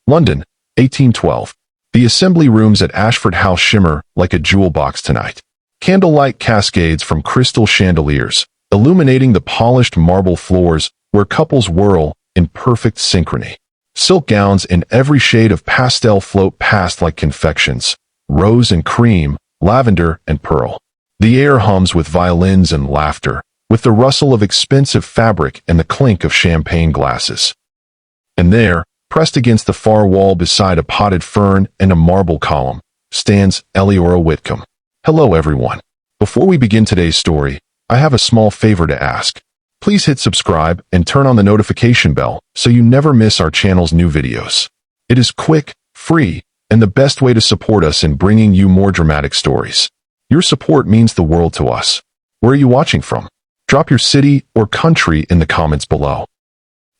London, 1812. The assembly rooms at Ashford House shimmer like a jewel box tonight. Candlelight cascades from crystal chandeliers, illuminating the polished marble floors where couples whirl in perfect synchrony. Silk gowns in every shade of pastel float past like confections, rose and cream, lavender and pearl. The air hums with violins and laughter, with the rustle of expensive fabric and the clink of champagne glasses. And there, pressed against the far wall beside a potted fern and a marble column, stands Eleora Whitcombe. Hello everyone. Before we begin today's story, I have a small favor to ask. Please hit subscribe and turn on the notification bell so you never miss our channel's new videos. It is quick, free, and the best way to support us in bringing you more dramatic stories. Your support means the world to us. Where are you watching from? Drop your city or country in the comments below.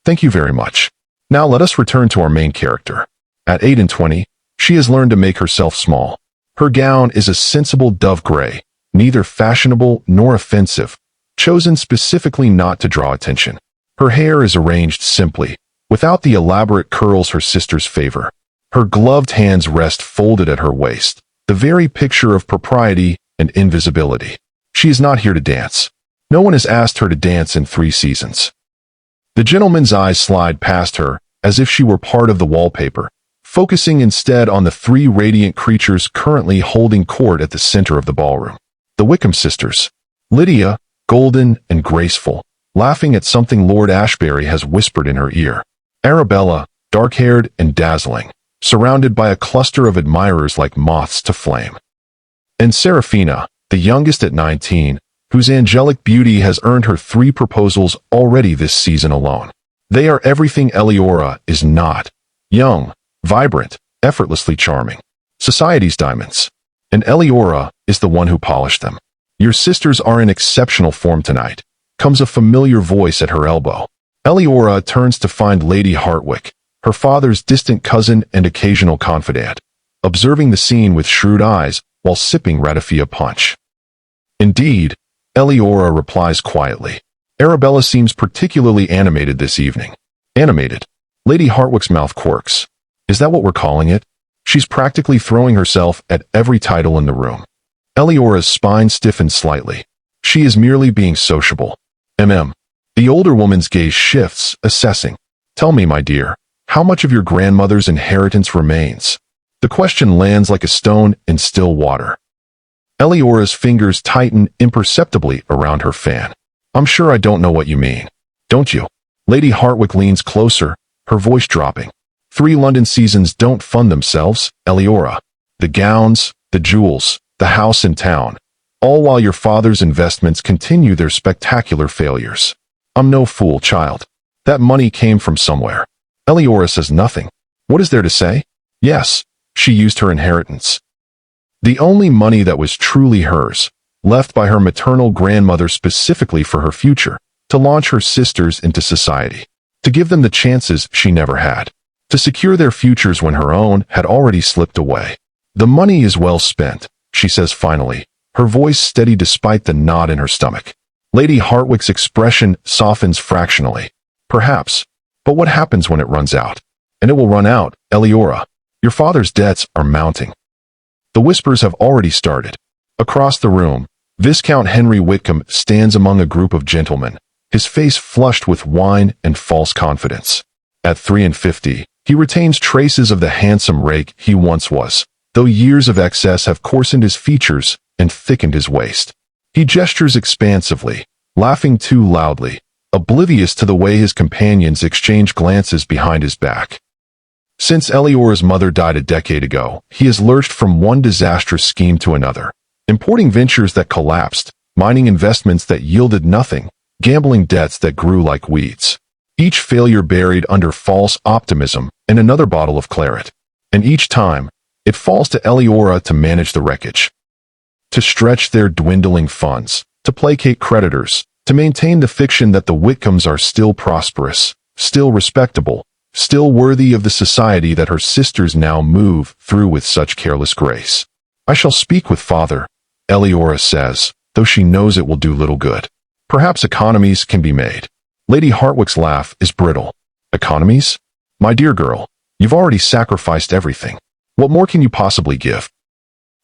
Thank you very much. Now let us return to our main character. At 8 and 20, she has learned to make herself small. Her gown is a sensible dove gray, neither fashionable nor offensive, chosen specifically not to draw attention. Her hair is arranged simply, without the elaborate curls her sisters favor. Her gloved hands rest folded at her waist, the very picture of propriety and invisibility. She is not here to dance. No one has asked her to dance in 3 seasons. The gentleman's eyes slide past her, as if she were part of the wallpaper, focusing instead on the 3 radiant creatures currently holding court at the center of the ballroom. The Whitcombe sisters. Lydia, golden and graceful, laughing at something Lord Ashbury has whispered in her ear. Arabella, dark-haired and dazzling, surrounded by a cluster of admirers like moths to flame. And Seraphina, the youngest at 19, whose angelic beauty has earned her 3 proposals already this season alone. They are everything Eleora is not. Young, vibrant, effortlessly charming. Society's diamonds. And Eleora is the one who polished them. Your sisters are in exceptional form tonight, comes a familiar voice at her elbow. Eleora turns to find Lady Hartwick, her father's distant cousin and occasional confidant, observing the scene with shrewd eyes while sipping ratafia punch. Indeed, Eleora replies quietly. Arabella seems particularly animated this evening. Animated. Lady Hartwick's mouth quirks. Is that what we're calling it? She's practically throwing herself at every title in the room. Eleora's spine stiffens slightly. She is merely being sociable. The older woman's gaze shifts, assessing. Tell me, my dear, how much of your grandmother's inheritance remains? The question lands like a stone in still water. Eleora's fingers tighten imperceptibly around her fan. I'm sure I don't know what you mean. Don't you? Lady Hartwick leans closer, her voice dropping. 3 London seasons don't fund themselves, Eleora. The gowns, the jewels, the house in town, all while your father's investments continue their spectacular failures. I'm no fool, child. That money came from somewhere. Eleora says nothing. What is there to say? Yes, she used her inheritance. The only money that was truly hers, left by her maternal grandmother specifically for her future, to launch her sisters into society, to give them the chances she never had, to secure their futures when her own had already slipped away. The money is well spent, she says finally, her voice steady despite the knot in her stomach. Lady Hartwick's expression softens fractionally. Perhaps, but what happens when it runs out? And it will run out, Eleora. Your father's debts are mounting. The whispers have already started. Across the room, Viscount Henry Whitcombe stands among a group of gentlemen, his face flushed with wine and false confidence. At 53, he retains traces of the handsome rake he once was, though years of excess have coarsened his features and thickened his waist. He gestures expansively, laughing too loudly, oblivious to the way his companions exchange glances behind his back. Since Eleora's mother died a decade ago, he has lurched from one disastrous scheme to another, importing ventures that collapsed, mining investments that yielded nothing, gambling debts that grew like weeds. Each failure buried under false optimism and another bottle of claret. And each time, it falls to Eleora to manage the wreckage. To stretch their dwindling funds, to placate creditors, to maintain the fiction that the Whitcombes are still prosperous, still respectable, still worthy of the society that her sisters now move through with such careless grace. I shall speak with father, Eleora says, though she knows it will do little good. Perhaps economies can be made. Lady Hartwick's laugh is brittle. Economies? My dear girl, You've already sacrificed everything. What more can you possibly give?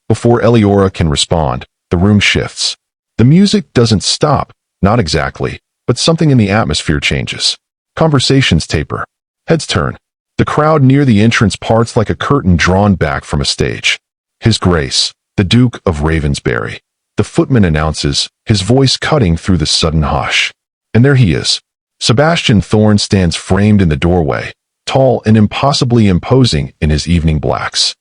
Before Eleora can respond, the room shifts. The music doesn't stop, not exactly, but something in the atmosphere changes. Conversations taper. Heads turn. The crowd near the entrance parts like a curtain drawn back from a stage. His Grace, the Duke of Ravensbury. The footman announces, his voice cutting through the sudden hush. And there he is. Sebastian Thorne stands framed in the doorway, tall and impossibly imposing in his evening blacks.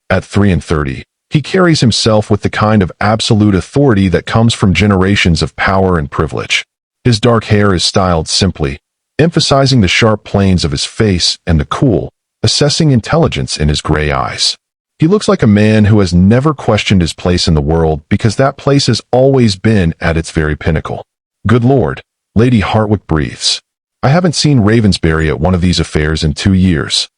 At 33, he carries himself with the kind of absolute authority that comes from generations of power and privilege. His dark hair is styled simply, emphasizing the sharp planes of his face and the cool, assessing intelligence in his gray eyes. He looks like a man who has never questioned his place in the world because that place has always been at its very pinnacle. Good Lord, Lady Hartwick breathes. I haven't seen Ravensbury at one of these affairs in 2 years.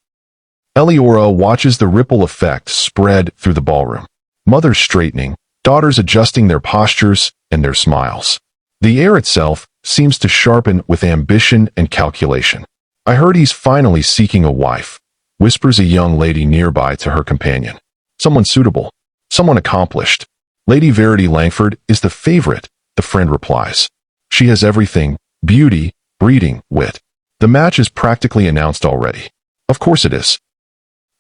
Eleora watches the ripple effect spread through the ballroom. Mothers straightening, daughters adjusting their postures and their smiles. The air itself seems to sharpen with ambition and calculation. I heard he's finally seeking a wife, whispers a young lady nearby to her companion. Someone suitable, someone accomplished. Lady Verity Langford is the favorite, the friend replies. She has everything, beauty, breeding, wit. The match is practically announced already. Of course it is.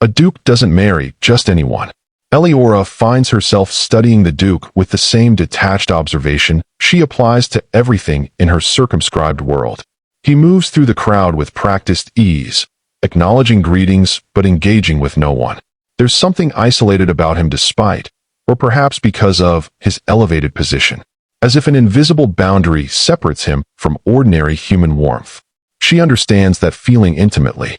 A duke doesn't marry just anyone. Eleora finds herself studying the duke with the same detached observation she applies to everything in her circumscribed world. He moves through the crowd with practiced ease, acknowledging greetings but engaging with no one. There's something isolated about him despite, or perhaps because of, his elevated position. As if an invisible boundary separates him from ordinary human warmth. She understands that feeling intimately.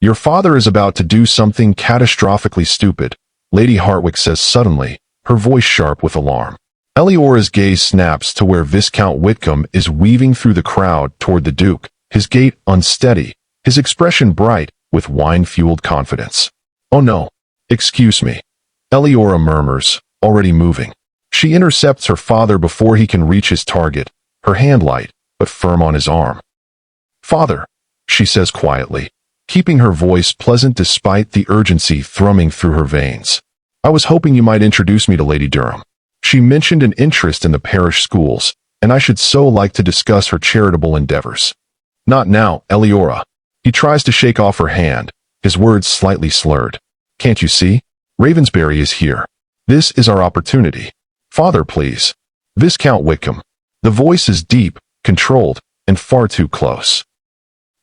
Your father is about to do something catastrophically stupid, Lady Hartwick says suddenly, her voice sharp with alarm. Eleora's gaze snaps to where Viscount Whitcombe is weaving through the crowd toward the Duke, his gait unsteady, his expression bright with wine-fueled confidence. Oh no, excuse me. Eleora murmurs, already moving. She intercepts her father before he can reach his target, her hand light, but firm on his arm. Father, she says quietly, keeping her voice pleasant despite the urgency thrumming through her veins. I was hoping you might introduce me to Lady Durham. She mentioned an interest in the parish schools, and I should so like to discuss her charitable endeavors. Not now, Eleora. He tries to shake off her hand, his words slightly slurred. Can't you see? Ravensbury is here. This is our opportunity. Father, please. Viscount Whitcombe. The voice is deep, controlled, and far too close.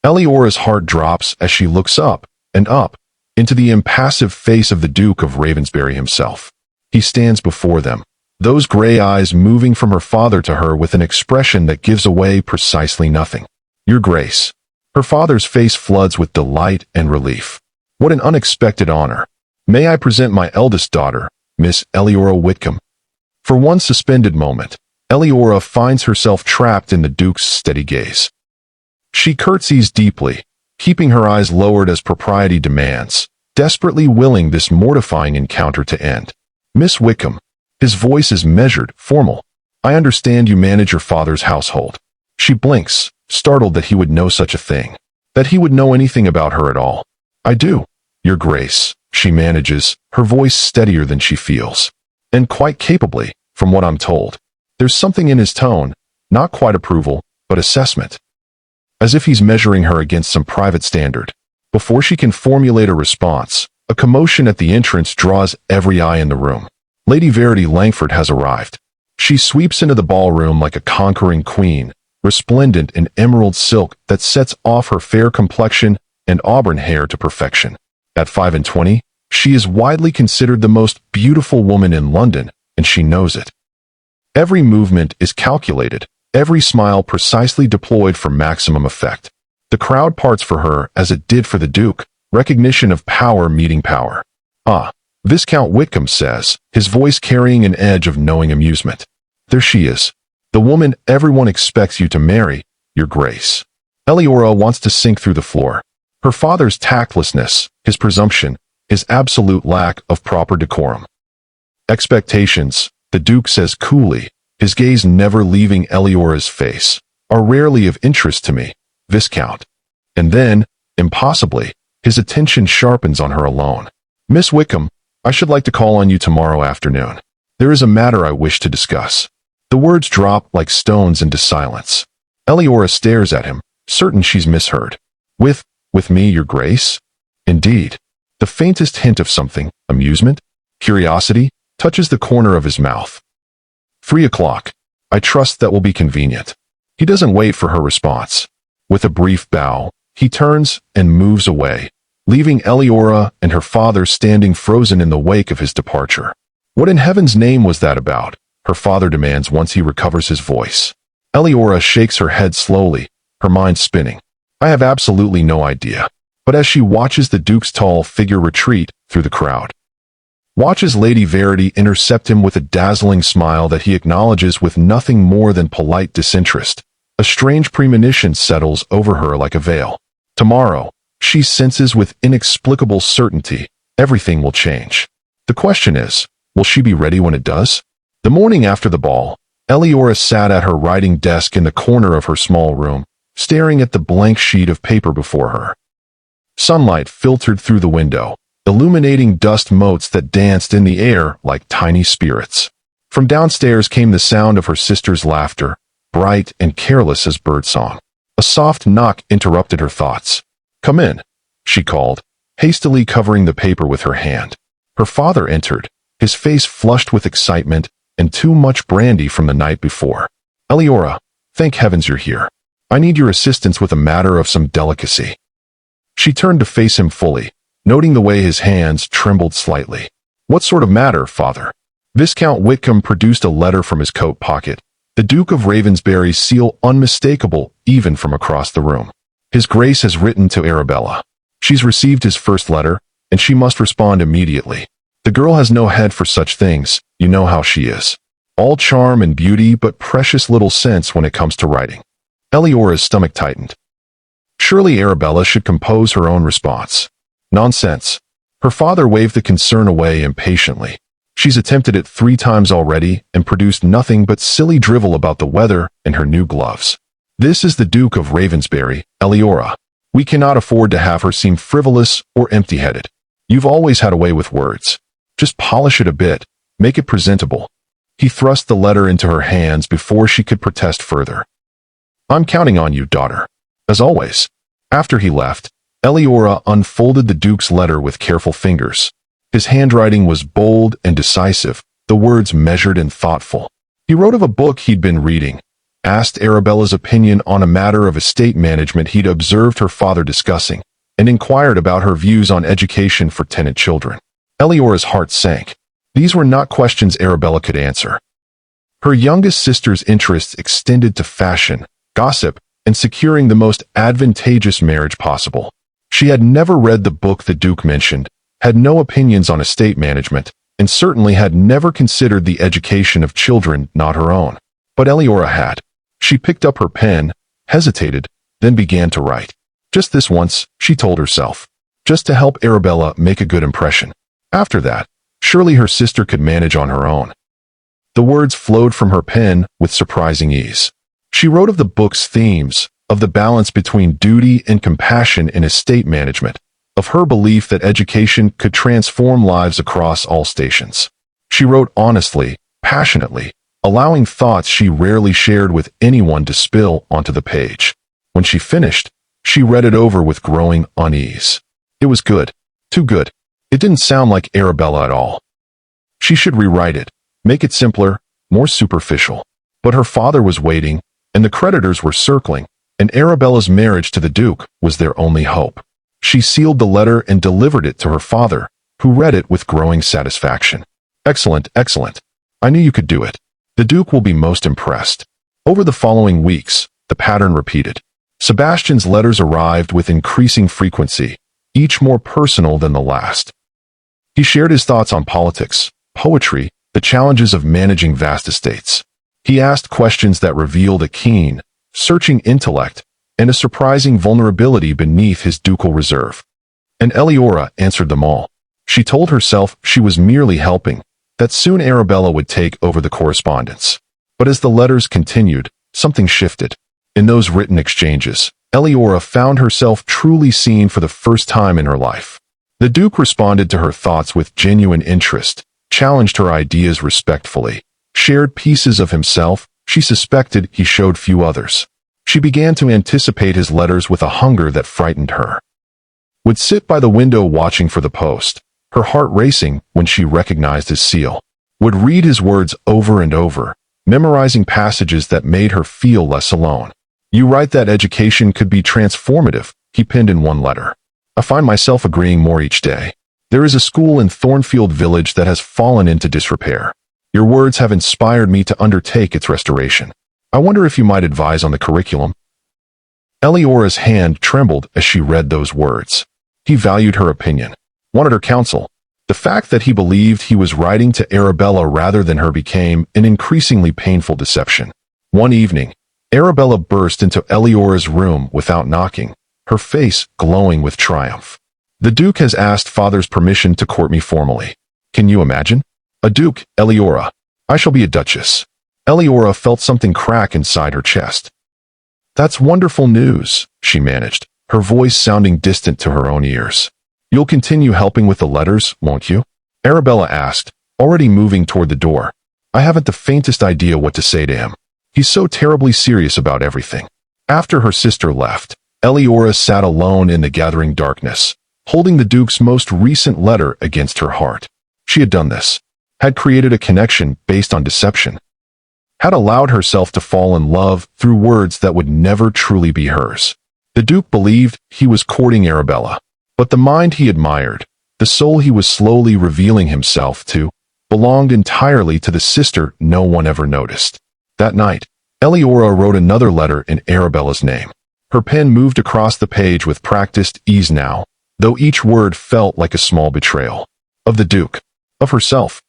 Eleora's heart drops as she looks up, and up, into the impassive face of the Duke of Ravensbury himself. He stands before them, those gray eyes moving from her father to her with an expression that gives away precisely nothing. Your Grace. Her father's face floods with delight and relief. What an unexpected honor. May I present my eldest daughter, Miss Eleora Whitcombe. For one suspended moment, Eleora finds herself trapped in the Duke's steady gaze. She curtsies deeply, keeping her eyes lowered as propriety demands, desperately willing this mortifying encounter to end. Miss Whitcombe. His voice is measured, formal. I understand you manage your father's household. She blinks, startled that he would know such a thing, that he would know anything about her at all. I do, Your Grace, she manages, her voice steadier than she feels. And quite capably, from what I'm told. There's something in his tone, not quite approval, but assessment. As if he's measuring her against some private standard. Before she can formulate a response, a commotion at the entrance draws every eye in the room. Lady Verity Langford has arrived. She sweeps into the ballroom like a conquering queen, resplendent in emerald silk that sets off her fair complexion and auburn hair to perfection. At 25, she is widely considered the most beautiful woman in London, and she knows it. Every movement is calculated, every smile precisely deployed for maximum effect. The crowd parts for her as it did for the Duke, recognition of power meeting power. Ah, Viscount Whitcombe says, his voice carrying an edge of knowing amusement. There she is. The woman everyone expects you to marry, Your Grace. Eleora wants to sink through the floor. Her father's tactlessness, his presumption, his absolute lack of proper decorum. Expectations, the Duke says coolly, his gaze never leaving Eleora's face, are rarely of interest to me, Viscount. And then, impossibly, His attention sharpens on her alone. "Miss Whitcombe, I should like to call on you tomorrow afternoon. There is a matter I wish to discuss." The words drop like stones into silence. Eleora stares at him, certain she's misheard. With me, your grace?" Indeed. The faintest hint of something, amusement, curiosity, touches the corner of his mouth. 3 o'clock. "I trust that will be convenient." He doesn't wait for her response. With a brief bow, he turns and moves away, leaving Eleora and her father standing frozen in the wake of his departure. "What in heaven's name was that about?" her father demands once he recovers his voice. Eleora shakes her head slowly, her mind spinning. "I have absolutely no idea." But as she watches the Duke's tall figure retreat through the crowd, watches Lady Verity intercept him with a dazzling smile that he acknowledges with nothing more than polite disinterest, a strange premonition settles over her like a veil. Tomorrow, she senses with inexplicable certainty, everything will change. The question is, will she be ready when it does? The morning after the ball, Eleora sat at her writing desk in the corner of her small room, staring at the blank sheet of paper before her. Sunlight filtered through the window, illuminating dust motes that danced in the air like tiny spirits. From downstairs came the sound of her sister's laughter, bright and careless as birdsong. A soft knock interrupted her thoughts. "Come in," she called, hastily covering the paper with her hand. Her father entered, his face flushed with excitement and too much brandy from the night before. "Eleora, thank heavens you're here. I need your assistance with a matter of some delicacy." She turned to face him fully, noting the way his hands trembled slightly. "What sort of matter, father?" Viscount Whitcombe produced a letter from his coat pocket, the Duke of Ravensbury's seal unmistakable even from across the room. "His Grace has written to Arabella. She's received his first letter, and she must respond immediately. The girl has no head for such things, you know how she is. All charm and beauty, but precious little sense when it comes to writing." Eleora's stomach tightened. Surely Arabella should compose her own response. Nonsense. Her father waved the concern away impatiently. She's attempted it 3 times already and produced nothing but silly drivel about the weather and her new gloves. This is the Duke of Ravensbury, Eleora. We cannot afford to have her seem frivolous or empty-headed. You've always had a way with words. Just polish it a bit, make it presentable. He thrust the letter into her hands before she could protest further. "I'm counting on you, daughter." As always. After he left, Eleora unfolded the Duke's letter with careful fingers. His handwriting was bold and decisive, the words measured and thoughtful. He wrote of a book he'd been reading, asked Arabella's opinion on a matter of estate management he'd observed her father discussing, and inquired about her views on education for tenant children. Eleora's heart sank. These were not questions Arabella could answer. Her youngest sister's interests extended to fashion, gossip, and securing the most advantageous marriage possible. She had never read the book the Duke mentioned, had no opinions on estate management, and certainly had never considered the education of children not her own. But Eleora had. She picked up her pen, hesitated, then began to write. Just this once, she told herself. Just to help Arabella make a good impression. After that, surely her sister could manage on her own. The words flowed from her pen with surprising ease. She wrote of the book's themes, of the balance between duty and compassion in estate management, of her belief that education could transform lives across all stations. She wrote honestly, passionately, allowing thoughts she rarely shared with anyone to spill onto the page. When she finished, she read it over with growing unease. It was good. Too good. It didn't sound like Arabella at all. She should rewrite it, make it simpler, more superficial. But her father was waiting, and the creditors were circling, and Arabella's marriage to the Duke was their only hope. She sealed the letter and delivered it to her father, who read it with growing satisfaction. "Excellent, excellent. I knew you could do it. The Duke will be most impressed." Over the following weeks, the pattern repeated. Sebastian's letters arrived with increasing frequency, each more personal than the last. He shared his thoughts on politics, poetry, the challenges of managing vast estates. He asked questions that revealed a keen, searching intellect and a surprising vulnerability beneath his ducal reserve. And Eleora answered them all. She told herself she was merely helping, that soon Arabella would take over the correspondence. But as the letters continued, something shifted. In those written exchanges, Eleora found herself truly seen for the first time in her life. The Duke responded to her thoughts with genuine interest, challenged her ideas respectfully, shared pieces of himself she suspected he showed few others. She began to anticipate his letters with a hunger that frightened her. Would sit by the window watching for the post, her heart racing when she recognized his seal. Would read his words over and over, memorizing passages that made her feel less alone. "You write that education could be transformative," he pinned in one letter. "I find myself agreeing more each day. There is a school in Thornfield Village that has fallen into disrepair. Your words have inspired me to undertake its restoration. I wonder if you might advise on the curriculum." Eleora's hand trembled as she read those words. He valued her opinion, wanted her counsel. The fact that he believed he was writing to Arabella rather than her became an increasingly painful deception. One evening, Arabella burst into Eleora's room without knocking, her face glowing with triumph. "The Duke has asked Father's permission to court me formally. Can you imagine? A Duke, Eleora. I shall be a Duchess." Eleora felt something crack inside her chest. "That's wonderful news," she managed, her voice sounding distant to her own ears. "You'll continue helping with the letters, won't you?" Arabella asked, already moving toward the door. "I haven't the faintest idea what to say to him. He's so terribly serious about everything." After her sister left, Eleora sat alone in the gathering darkness, holding the Duke's most recent letter against her heart. She had done this, had created a connection based on deception, had allowed herself to fall in love through words that would never truly be hers. The Duke believed he was courting Arabella, but the mind he admired, the soul he was slowly revealing himself to, belonged entirely to the sister no one ever noticed. That night, Eleora wrote another letter in Arabella's name. Her pen moved across the page with practiced ease now, though each word felt like a small betrayal. Of the Duke, of herself,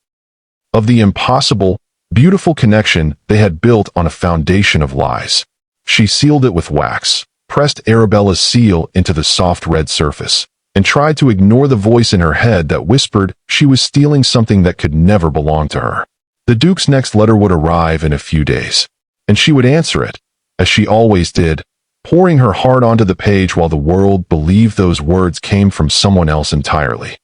of the impossible, beautiful connection they had built on a foundation of lies. She sealed it with wax, pressed Arabella's seal into the soft red surface, and tried to ignore the voice in her head that whispered she was stealing something that could never belong to her. The Duke's next letter would arrive in a few days, and she would answer it, as she always did, pouring her heart onto the page while the world believed those words came from someone else entirely.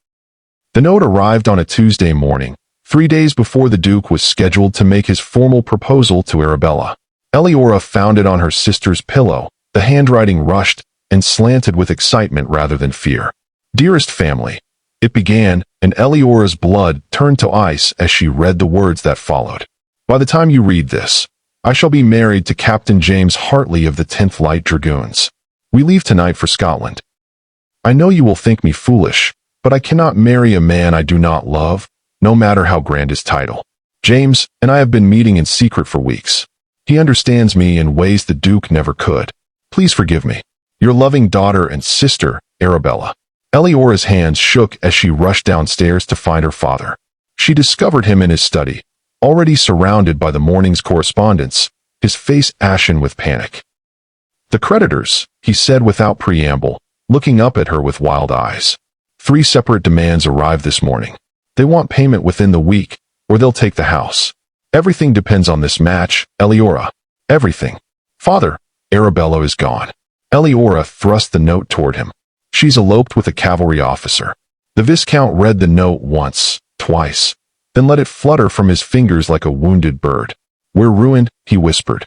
The note arrived on a Tuesday morning, 3 days before the Duke was scheduled to make his formal proposal to Arabella. Eleora found it on her sister's pillow, the handwriting rushed and slanted with excitement rather than fear. "Dearest family," it began, and Eleora's blood turned to ice as she read the words that followed. "By the time you read this, I shall be married to Captain James Hartley of the 10th Light Dragoons. We leave tonight for Scotland. I know you will think me foolish, but I cannot marry a man I do not love, no matter how grand his title. James and I have been meeting in secret for weeks. He understands me in ways the Duke never could. Please forgive me. Your loving daughter and sister, Arabella." Eleora's hands shook as she rushed downstairs to find her father. She discovered him in his study, already surrounded by the morning's correspondence, his face ashen with panic. "The creditors," he said without preamble, looking up at her with wild eyes. 3 separate demands arrived this morning. They want payment within the week, or they'll take the house. Everything depends on this match, Eleora. Everything. Father, Arabella is gone." Eleora thrust the note toward him. "She's eloped with a cavalry officer." The Viscount read the note once, twice, then let it flutter from his fingers like a wounded bird. "We're ruined," he whispered.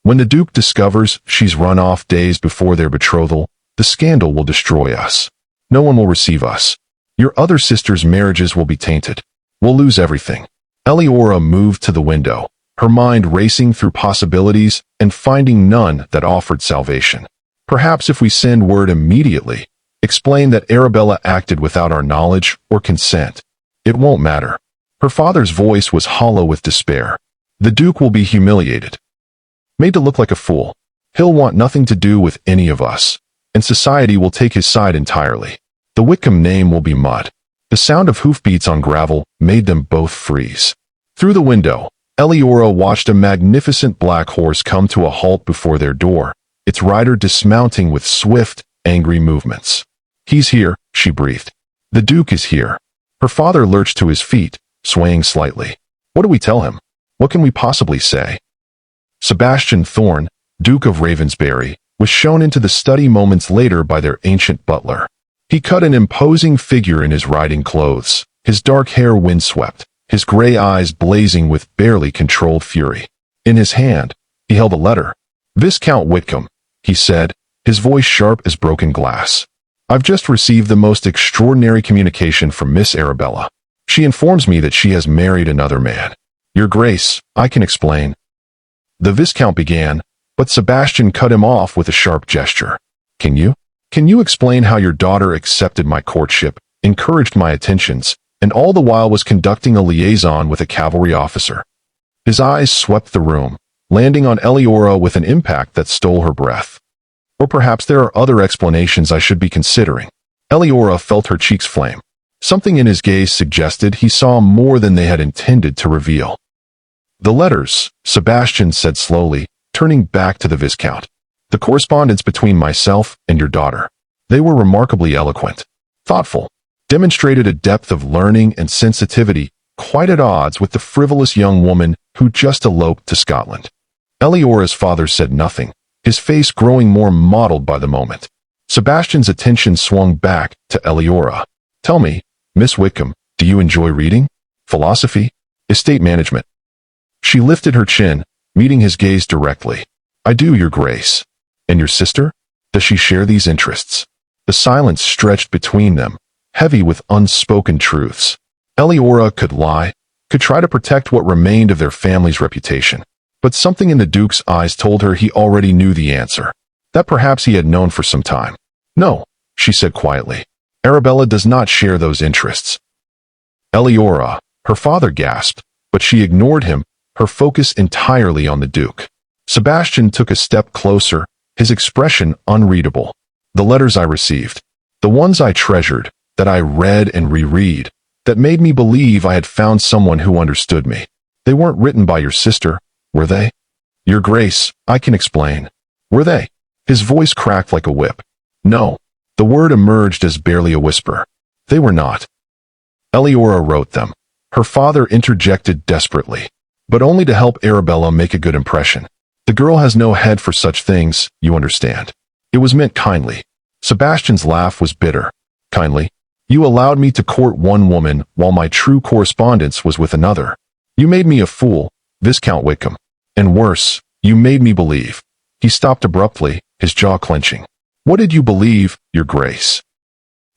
"When the Duke discovers she's run off days before their betrothal, the scandal will destroy us. No one will receive us. Your other sisters' marriages will be tainted. We'll lose everything." Eleora moved to the window, her mind racing through possibilities and finding none that offered salvation. "Perhaps if we send word immediately, explain that Arabella acted without our knowledge or consent, it won't matter." Her father's voice was hollow with despair. "The Duke will be humiliated, made to look like a fool. He'll want nothing to do with any of us, and society will take his side entirely. The Whitcombe name will be mud." The sound of hoofbeats on gravel made them both freeze. Through the window, Eleora watched a magnificent black horse come to a halt before their door, its rider dismounting with swift, angry movements. "He's here," she breathed. "The Duke is here." Her father lurched to his feet, swaying slightly. "What do we tell him? What can we possibly say?" Sebastian Thorne, Duke of Ravensbury, was shown into the study moments later by their ancient butler. He cut an imposing figure in his riding clothes, his dark hair windswept, his gray eyes blazing with barely controlled fury. In his hand, he held a letter. "Viscount Whitcombe," he said, his voice sharp as broken glass. "I've just received the most extraordinary communication from Miss Arabella. She informs me that she has married another man. Your Grace, I can explain." The Viscount began, but Sebastian cut him off with a sharp gesture. Can you explain how your daughter accepted my courtship, encouraged my attentions, and all the while was conducting a liaison with a cavalry officer?" His eyes swept the room, landing on Eleora with an impact that stole her breath. Or perhaps there are other explanations I should be considering. Eleora felt her cheeks flame. Something in his gaze suggested he saw more than they had intended to reveal. "The letters," Sebastian said slowly, turning back to the Viscount. "The correspondence between myself and your daughter. They were remarkably eloquent, thoughtful, demonstrated a depth of learning and sensitivity quite at odds with the frivolous young woman who just eloped to Scotland." Eleora's father said nothing, his face growing more mottled by the moment. Sebastian's attention swung back to Eleora. "Tell me, Miss Whitcombe, do you enjoy reading? Philosophy? Estate management?" She lifted her chin, meeting his gaze directly. "I do, Your Grace." "And your sister? Does she share these interests?" The silence stretched between them, heavy with unspoken truths. Eleora could lie, could try to protect what remained of their family's reputation. But something in the Duke's eyes told her he already knew the answer, that perhaps he had known for some time. "No," she said quietly. "Arabella does not share those interests." Eleora, her father gasped, but she ignored him, her focus entirely on the Duke. Sebastian took a step closer, his expression unreadable. "The letters I received, the ones I treasured, that I read and reread, that made me believe I had found someone who understood me. They weren't written by your sister, were they?" "Your Grace, I can explain." "Were they?" His voice cracked like a whip. "No." The word emerged as barely a whisper. "They were not." Eleora wrote them. Her father interjected desperately, but only to help Arabella make a good impression. "The girl has no head for such things, you understand. It was meant kindly." Sebastian's laugh was bitter. "Kindly? You allowed me to court one woman while my true correspondence was with another. You made me a fool, Viscount Whitcombe. And worse, you made me believe." He stopped abruptly, his jaw clenching. "What did you believe, Your Grace?"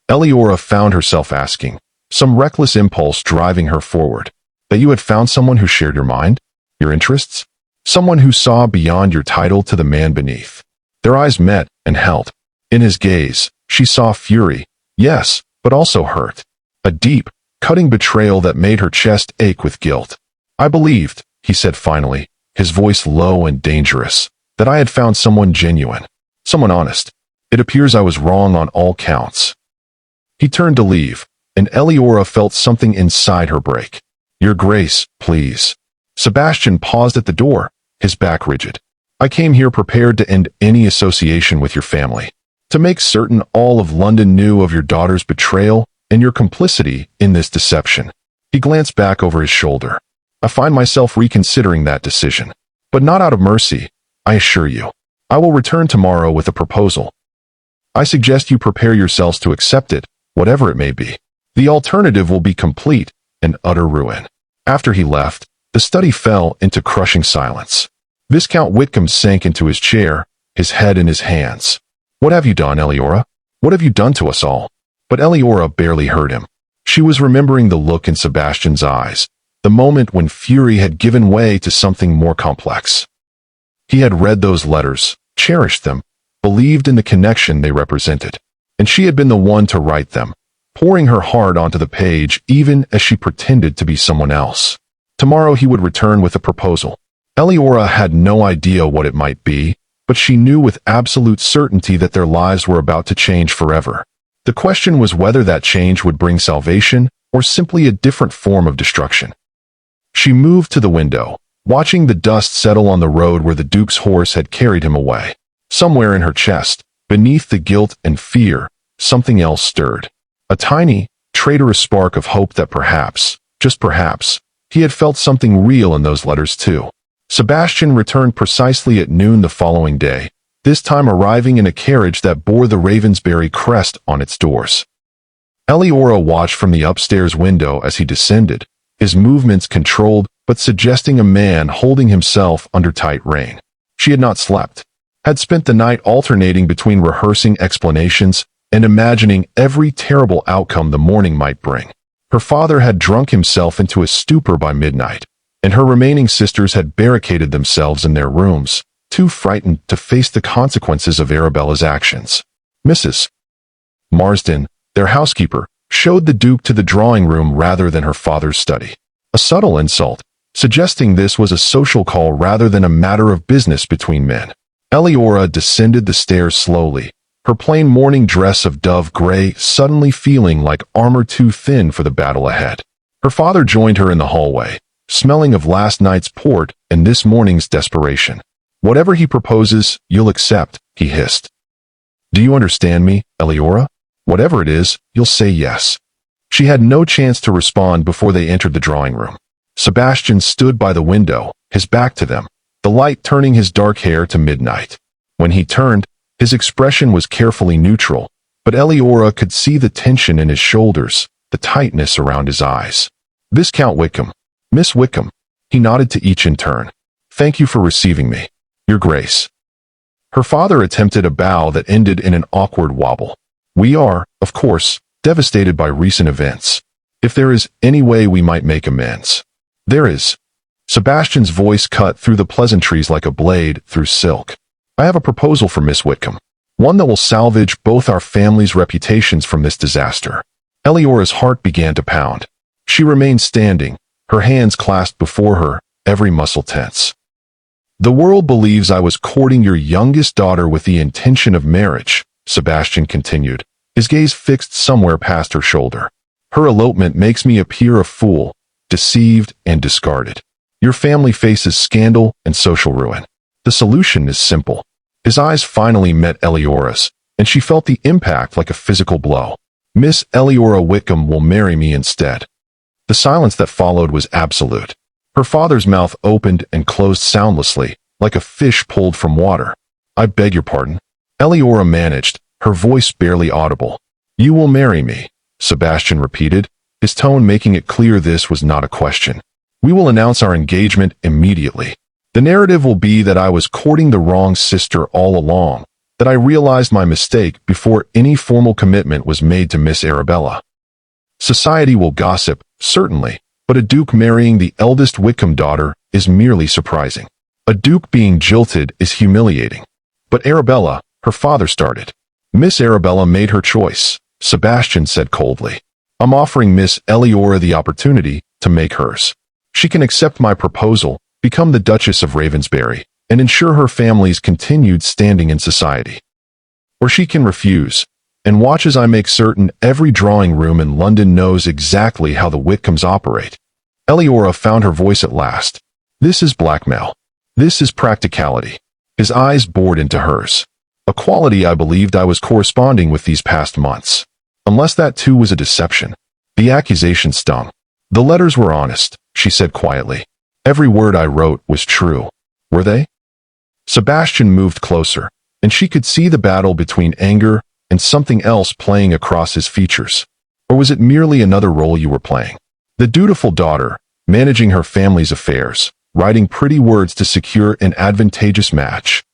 Eleora found herself asking, some reckless impulse driving her forward. "That you had found someone who shared your mind, your interests? Someone who saw beyond your title to the man beneath." Their eyes met and held. In his gaze, she saw fury, yes, but also hurt. A deep, cutting betrayal that made her chest ache with guilt. "I believed," he said finally, his voice low and dangerous, "that I had found someone genuine, someone honest. It appears I was wrong on all counts." He turned to leave, and Eleora felt something inside her break. "Your Grace, please." Sebastian paused at the door, his back rigid. "I came here prepared to end any association with your family, to make certain all of London knew of your daughter's betrayal and your complicity in this deception." He glanced back over his shoulder. "I find myself reconsidering that decision, but not out of mercy, I assure you. I will return tomorrow with a proposal. I suggest you prepare yourselves to accept it, whatever it may be. The alternative will be complete and utter ruin." After he left, the study fell into crushing silence. Viscount Whitcombe sank into his chair, his head in his hands. "What have you done, Eleora? What have you done to us all?" But Eleora barely heard him. She was remembering the look in Sebastian's eyes, the moment when fury had given way to something more complex. He had read those letters, cherished them, believed in the connection they represented, and she had been the one to write them, pouring her heart onto the page even as she pretended to be someone else. Tomorrow he would return with a proposal. Eleora had no idea what it might be, but she knew with absolute certainty that their lives were about to change forever. The question was whether that change would bring salvation or simply a different form of destruction. She moved to the window, watching the dust settle on the road where the Duke's horse had carried him away. Somewhere in her chest, beneath the guilt and fear, something else stirred. A tiny, traitorous spark of hope that perhaps, just perhaps, he had felt something real in those letters too. Sebastian returned precisely at noon the following day, this time arriving in a carriage that bore the Ravensbury crest on its doors. Eleora watched from the upstairs window as he descended, his movements controlled but suggesting a man holding himself under tight rein. She had not slept, had spent the night alternating between rehearsing explanations and imagining every terrible outcome the morning might bring. Her father had drunk himself into a stupor by midnight, and her remaining sisters had barricaded themselves in their rooms, too frightened to face the consequences of Arabella's actions. Mrs. Marsden, their housekeeper, showed the Duke to the drawing room rather than her father's study. A subtle insult, suggesting this was a social call rather than a matter of business between men. Eleora descended the stairs slowly, her plain morning dress of dove gray suddenly feeling like armor too thin for the battle ahead. Her father joined her in the hallway, smelling of last night's port and this morning's desperation. "Whatever he proposes, you'll accept," he hissed. "Do you understand me, Eleora? Whatever it is, you'll say yes." She had no chance to respond before they entered the drawing room. Sebastian stood by the window, his back to them, the light turning his dark hair to midnight. When he turned, his expression was carefully neutral, but Eleora could see the tension in his shoulders, the tightness around his eyes. "Viscount Whitcombe, Miss Whitcombe," he nodded to each in turn. "Thank you for receiving me, Your Grace." Her father attempted a bow that ended in an awkward wobble. "We are, of course, devastated by recent events. If there is any way we might make amends." "There is." Sebastian's voice cut through the pleasantries like a blade through silk. "I have a proposal for Miss Whitcombe, one that will salvage both our families' reputations from this disaster." Eleora's heart began to pound. She remained standing, her hands clasped before her, every muscle tense. "The world believes I was courting your youngest daughter with the intention of marriage," Sebastian continued, his gaze fixed somewhere past her shoulder. "Her elopement makes me appear a fool, deceived and discarded. Your family faces scandal and social ruin. The solution is simple." His eyes finally met Eleora's, and she felt the impact like a physical blow. "Miss Eleora Whitcombe will marry me instead." The silence that followed was absolute. Her father's mouth opened and closed soundlessly, like a fish pulled from water. "I beg your pardon?" Eleora managed, her voice barely audible. "You will marry me," Sebastian repeated, his tone making it clear this was not a question. "We will announce our engagement immediately. The narrative will be that I was courting the wrong sister all along, that I realized my mistake before any formal commitment was made to Miss Arabella. Society will gossip, certainly, but a duke marrying the eldest Whitcombe daughter is merely surprising. A duke being jilted is humiliating. But Arabella, her father started. Miss Arabella made her choice, Sebastian said coldly. I'm offering Miss Eleora the opportunity to make hers. She can accept my proposal, become the Duchess of Ravensbury, and ensure her family's continued standing in society. Or she can refuse, and watch as I make certain every drawing room in London knows exactly how the Whitcombes operate. Eleora found her voice at last. This is blackmail. This is practicality. His eyes bored into hers. A quality I believed I was corresponding with these past months. Unless that too was a deception. The accusation stung. The letters were honest, she said quietly. Every word I wrote was true. Were they? Sebastian moved closer, and she could see the battle between anger and something else playing across his features. Or was it merely another role you were playing? The dutiful daughter, managing her family's affairs, writing pretty words to secure an advantageous match.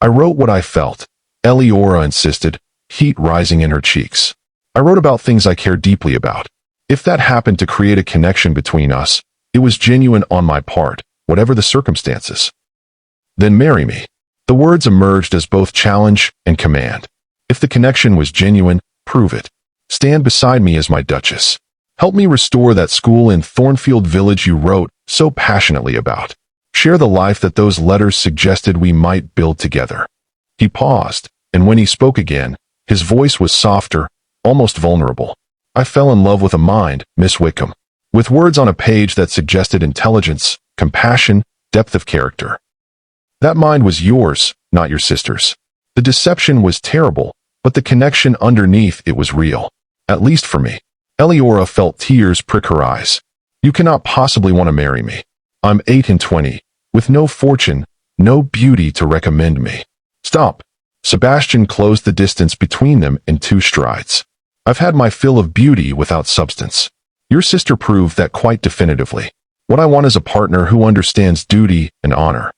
I wrote what I felt, Eleora insisted, heat rising in her cheeks. I wrote about things I care deeply about. If that happened to create a connection between us, it was genuine on my part, whatever the circumstances. Then marry me. The words emerged as both challenge and command. If the connection was genuine, prove it. Stand beside me as my Duchess. Help me restore that school in Thornfield Village you wrote so passionately about. Share the life that those letters suggested we might build together. He paused, and when he spoke again, his voice was softer, almost vulnerable. I fell in love with a mind, Miss Whitcombe, with words on a page that suggested intelligence, compassion, depth of character. That mind was yours, not your sister's. The deception was terrible, but the connection underneath it was real. At least for me. Eleora felt tears prick her eyes. You cannot possibly want to marry me. I'm 28, with no fortune, no beauty to recommend me. Stop, Sebastian closed the distance between them in 2 strides. I've had my fill of beauty without substance. Your sister proved that quite definitively. What I want is a partner who understands duty and honor.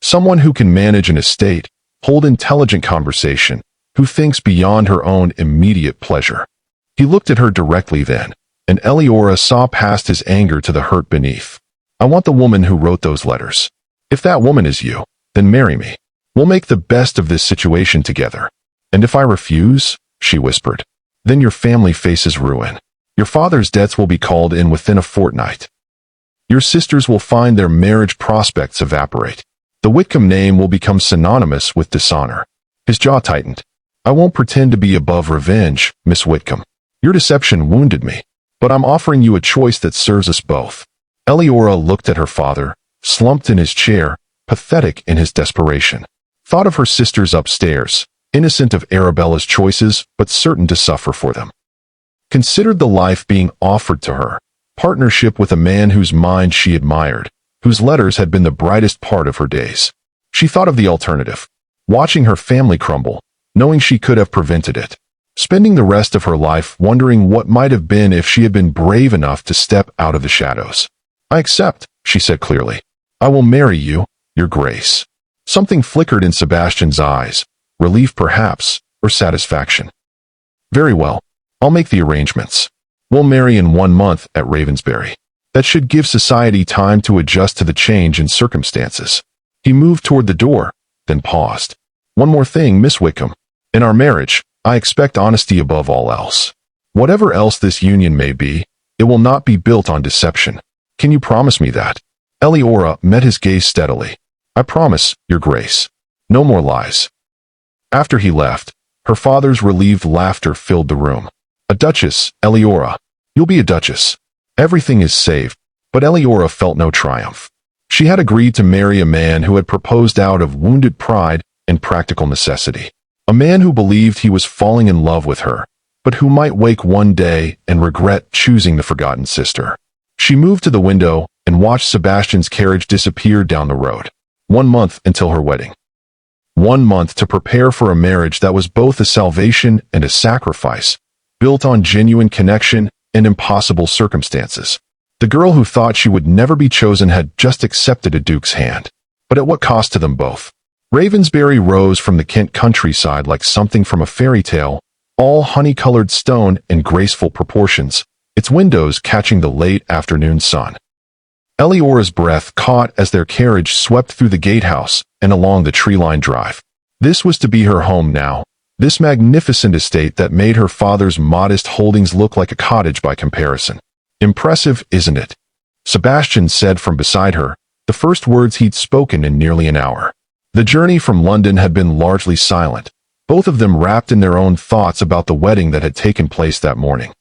Someone who can manage an estate, hold intelligent conversation, who thinks beyond her own immediate pleasure. He looked at her directly then, and Eleora saw past his anger to the hurt beneath. I want the woman who wrote those letters. If that woman is you, then marry me. We'll make the best of this situation together. And if I refuse, she whispered, then your family faces ruin. Your father's debts will be called in within a fortnight. Your sisters will find their marriage prospects evaporate. The Whitcombe name will become synonymous with dishonor. His jaw tightened. I won't pretend to be above revenge, Miss Whitcombe. Your deception wounded me, but I'm offering you a choice that serves us both. Eleora looked at her father, slumped in his chair, pathetic in his desperation. Thought of her sisters upstairs, innocent of Arabella's choices, but certain to suffer for them. Considered the life being offered to her, partnership with a man whose mind she admired, whose letters had been the brightest part of her days. She thought of the alternative, watching her family crumble, knowing she could have prevented it. Spending the rest of her life wondering what might have been if she had been brave enough to step out of the shadows. I accept, she said clearly. I will marry you, Your Grace. Something flickered in Sebastian's eyes, relief perhaps, or satisfaction. Very well, I'll make the arrangements. We'll marry in 1 month at Ravensbury. That should give society time to adjust to the change in circumstances. He moved toward the door, then paused. One more thing, Miss Whitcombe. In our marriage, I expect honesty above all else. Whatever else this union may be, it will not be built on deception. Can you promise me that? Eleora met his gaze steadily. I promise, Your Grace. No more lies. After he left, her father's relieved laughter filled the room. A duchess, Eleora. You'll be a duchess. Everything is saved, but Eleora felt no triumph. She had agreed to marry a man who had proposed out of wounded pride and practical necessity. A man who believed he was falling in love with her, but who might wake one day and regret choosing the forgotten sister. She moved to the window and watched Sebastian's carriage disappear down the road. 1 month until her wedding. 1 month to prepare for a marriage that was both a salvation and a sacrifice, built on genuine connection and impossible circumstances. The girl who thought she would never be chosen had just accepted a duke's hand. But at what cost to them both? Ravensbury rose from the Kent countryside like something from a fairy tale, all honey-colored stone and graceful proportions, its windows catching the late afternoon sun. Eleora's breath caught as their carriage swept through the gatehouse and along the tree-lined drive. This was to be her home now, this magnificent estate that made her father's modest holdings look like a cottage by comparison. Impressive, isn't it? Sebastian said from beside her, the first words he'd spoken in nearly an hour. The journey from London had been largely silent, both of them wrapped in their own thoughts about the wedding that had taken place that morning.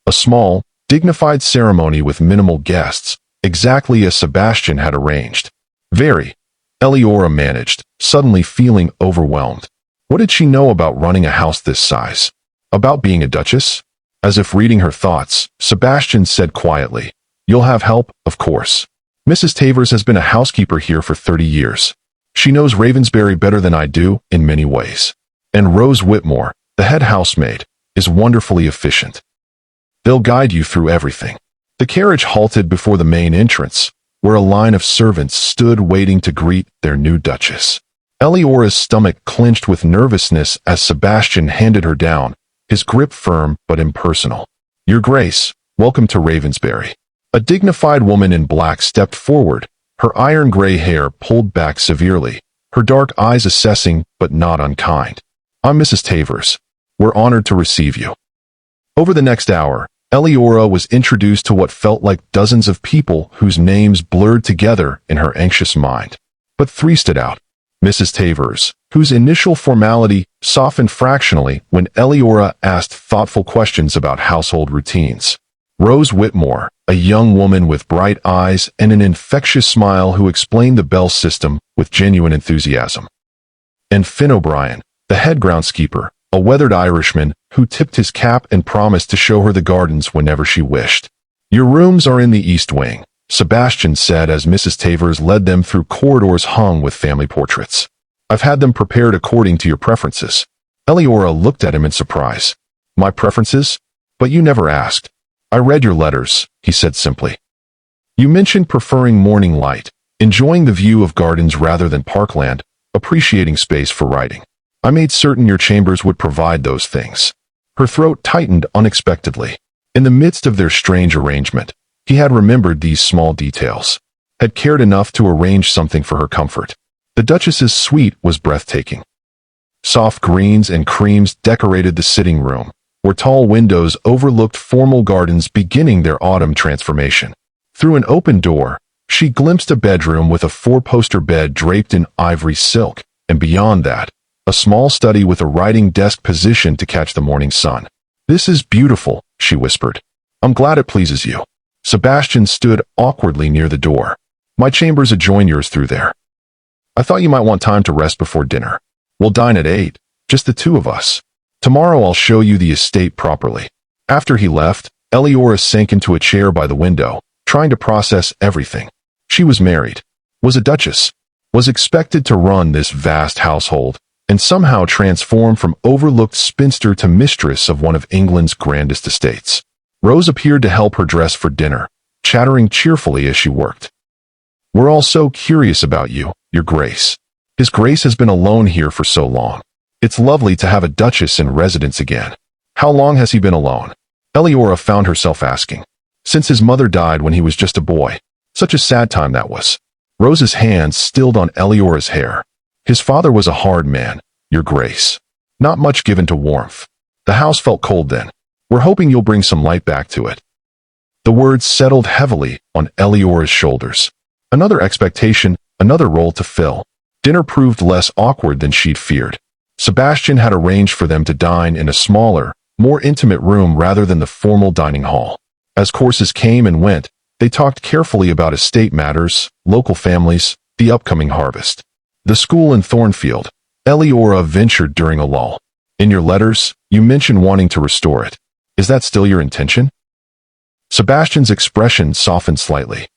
A small, dignified ceremony with minimal guests, exactly as Sebastian had arranged. Very. Eleora managed, suddenly feeling overwhelmed. What did she know about running a house this size? About being a duchess? As if reading her thoughts, Sebastian said quietly, You'll have help, of course. Mrs. Tavers has been a housekeeper here for 30 years. She knows Ravensbury better than I do in many ways. And Rose Whitmore, the head housemaid, is wonderfully efficient. They'll guide you through everything. The carriage halted before the main entrance, where a line of servants stood waiting to greet their new duchess. Eleora's stomach clenched with nervousness as Sebastian handed her down, his grip firm but impersonal. Your Grace, welcome to Ravensbury. A dignified woman in black stepped forward, her iron-gray hair pulled back severely, her dark eyes assessing but not unkind. I'm Mrs. Tavers. We're honored to receive you. Over the next hour, Eleora was introduced to what felt like dozens of people whose names blurred together in her anxious mind. But 3 stood out. Mrs. Tavers, whose initial formality softened fractionally when Eleora asked thoughtful questions about household routines. Rose Whitmore, a young woman with bright eyes and an infectious smile who explained the bell system with genuine enthusiasm. And Finn O'Brien, the head groundskeeper, a weathered Irishman who tipped his cap and promised to show her the gardens whenever she wished. Your rooms are in the East Wing, Sebastian said as Mrs. Tavers led them through corridors hung with family portraits. I've had them prepared according to your preferences. Eleora looked at him in surprise. My preferences? But you never asked. I read your letters, he said simply. You mentioned preferring morning light, enjoying the view of gardens rather than parkland, appreciating space for writing. I made certain your chambers would provide those things. Her throat tightened unexpectedly. In the midst of their strange arrangement, he had remembered these small details, had cared enough to arrange something for her comfort. The Duchess's suite was breathtaking. Soft greens and creams decorated the sitting room, where tall windows overlooked formal gardens beginning their autumn transformation. Through an open door, she glimpsed a bedroom with a four-poster bed draped in ivory silk, and beyond that, a small study with a writing desk positioned to catch the morning sun. This is beautiful, she whispered. I'm glad it pleases you. Sebastian stood awkwardly near the door. My chambers adjoin yours through there. I thought you might want time to rest before dinner. We'll dine at 8, just the two of us. Tomorrow I'll show you the estate properly. After he left, Eleora sank into a chair by the window, trying to process everything. She was married, was a duchess, was expected to run this vast household, and somehow transform from overlooked spinster to mistress of one of England's grandest estates. Rose appeared to help her dress for dinner, chattering cheerfully as she worked. We're all so curious about you, Your Grace. His Grace has been alone here for so long. It's lovely to have a duchess in residence again. How long has he been alone? Eleora found herself asking. Since his mother died when he was just a boy. Such a sad time that was. Rose's hands stilled on Eleora's hair. His father was a hard man, Your Grace. Not much given to warmth. The house felt cold then. We're hoping you'll bring some light back to it. The words settled heavily on Eleora's shoulders. Another expectation, another role to fill. Dinner proved less awkward than she'd feared. Sebastian had arranged for them to dine in a smaller, more intimate room rather than the formal dining hall. As courses came and went, they talked carefully about estate matters, local families, the upcoming harvest. The school in Thornfield. Eleora ventured during a lull. In your letters, you mentioned wanting to restore it. Is that still your intention? Sebastian's expression softened slightly.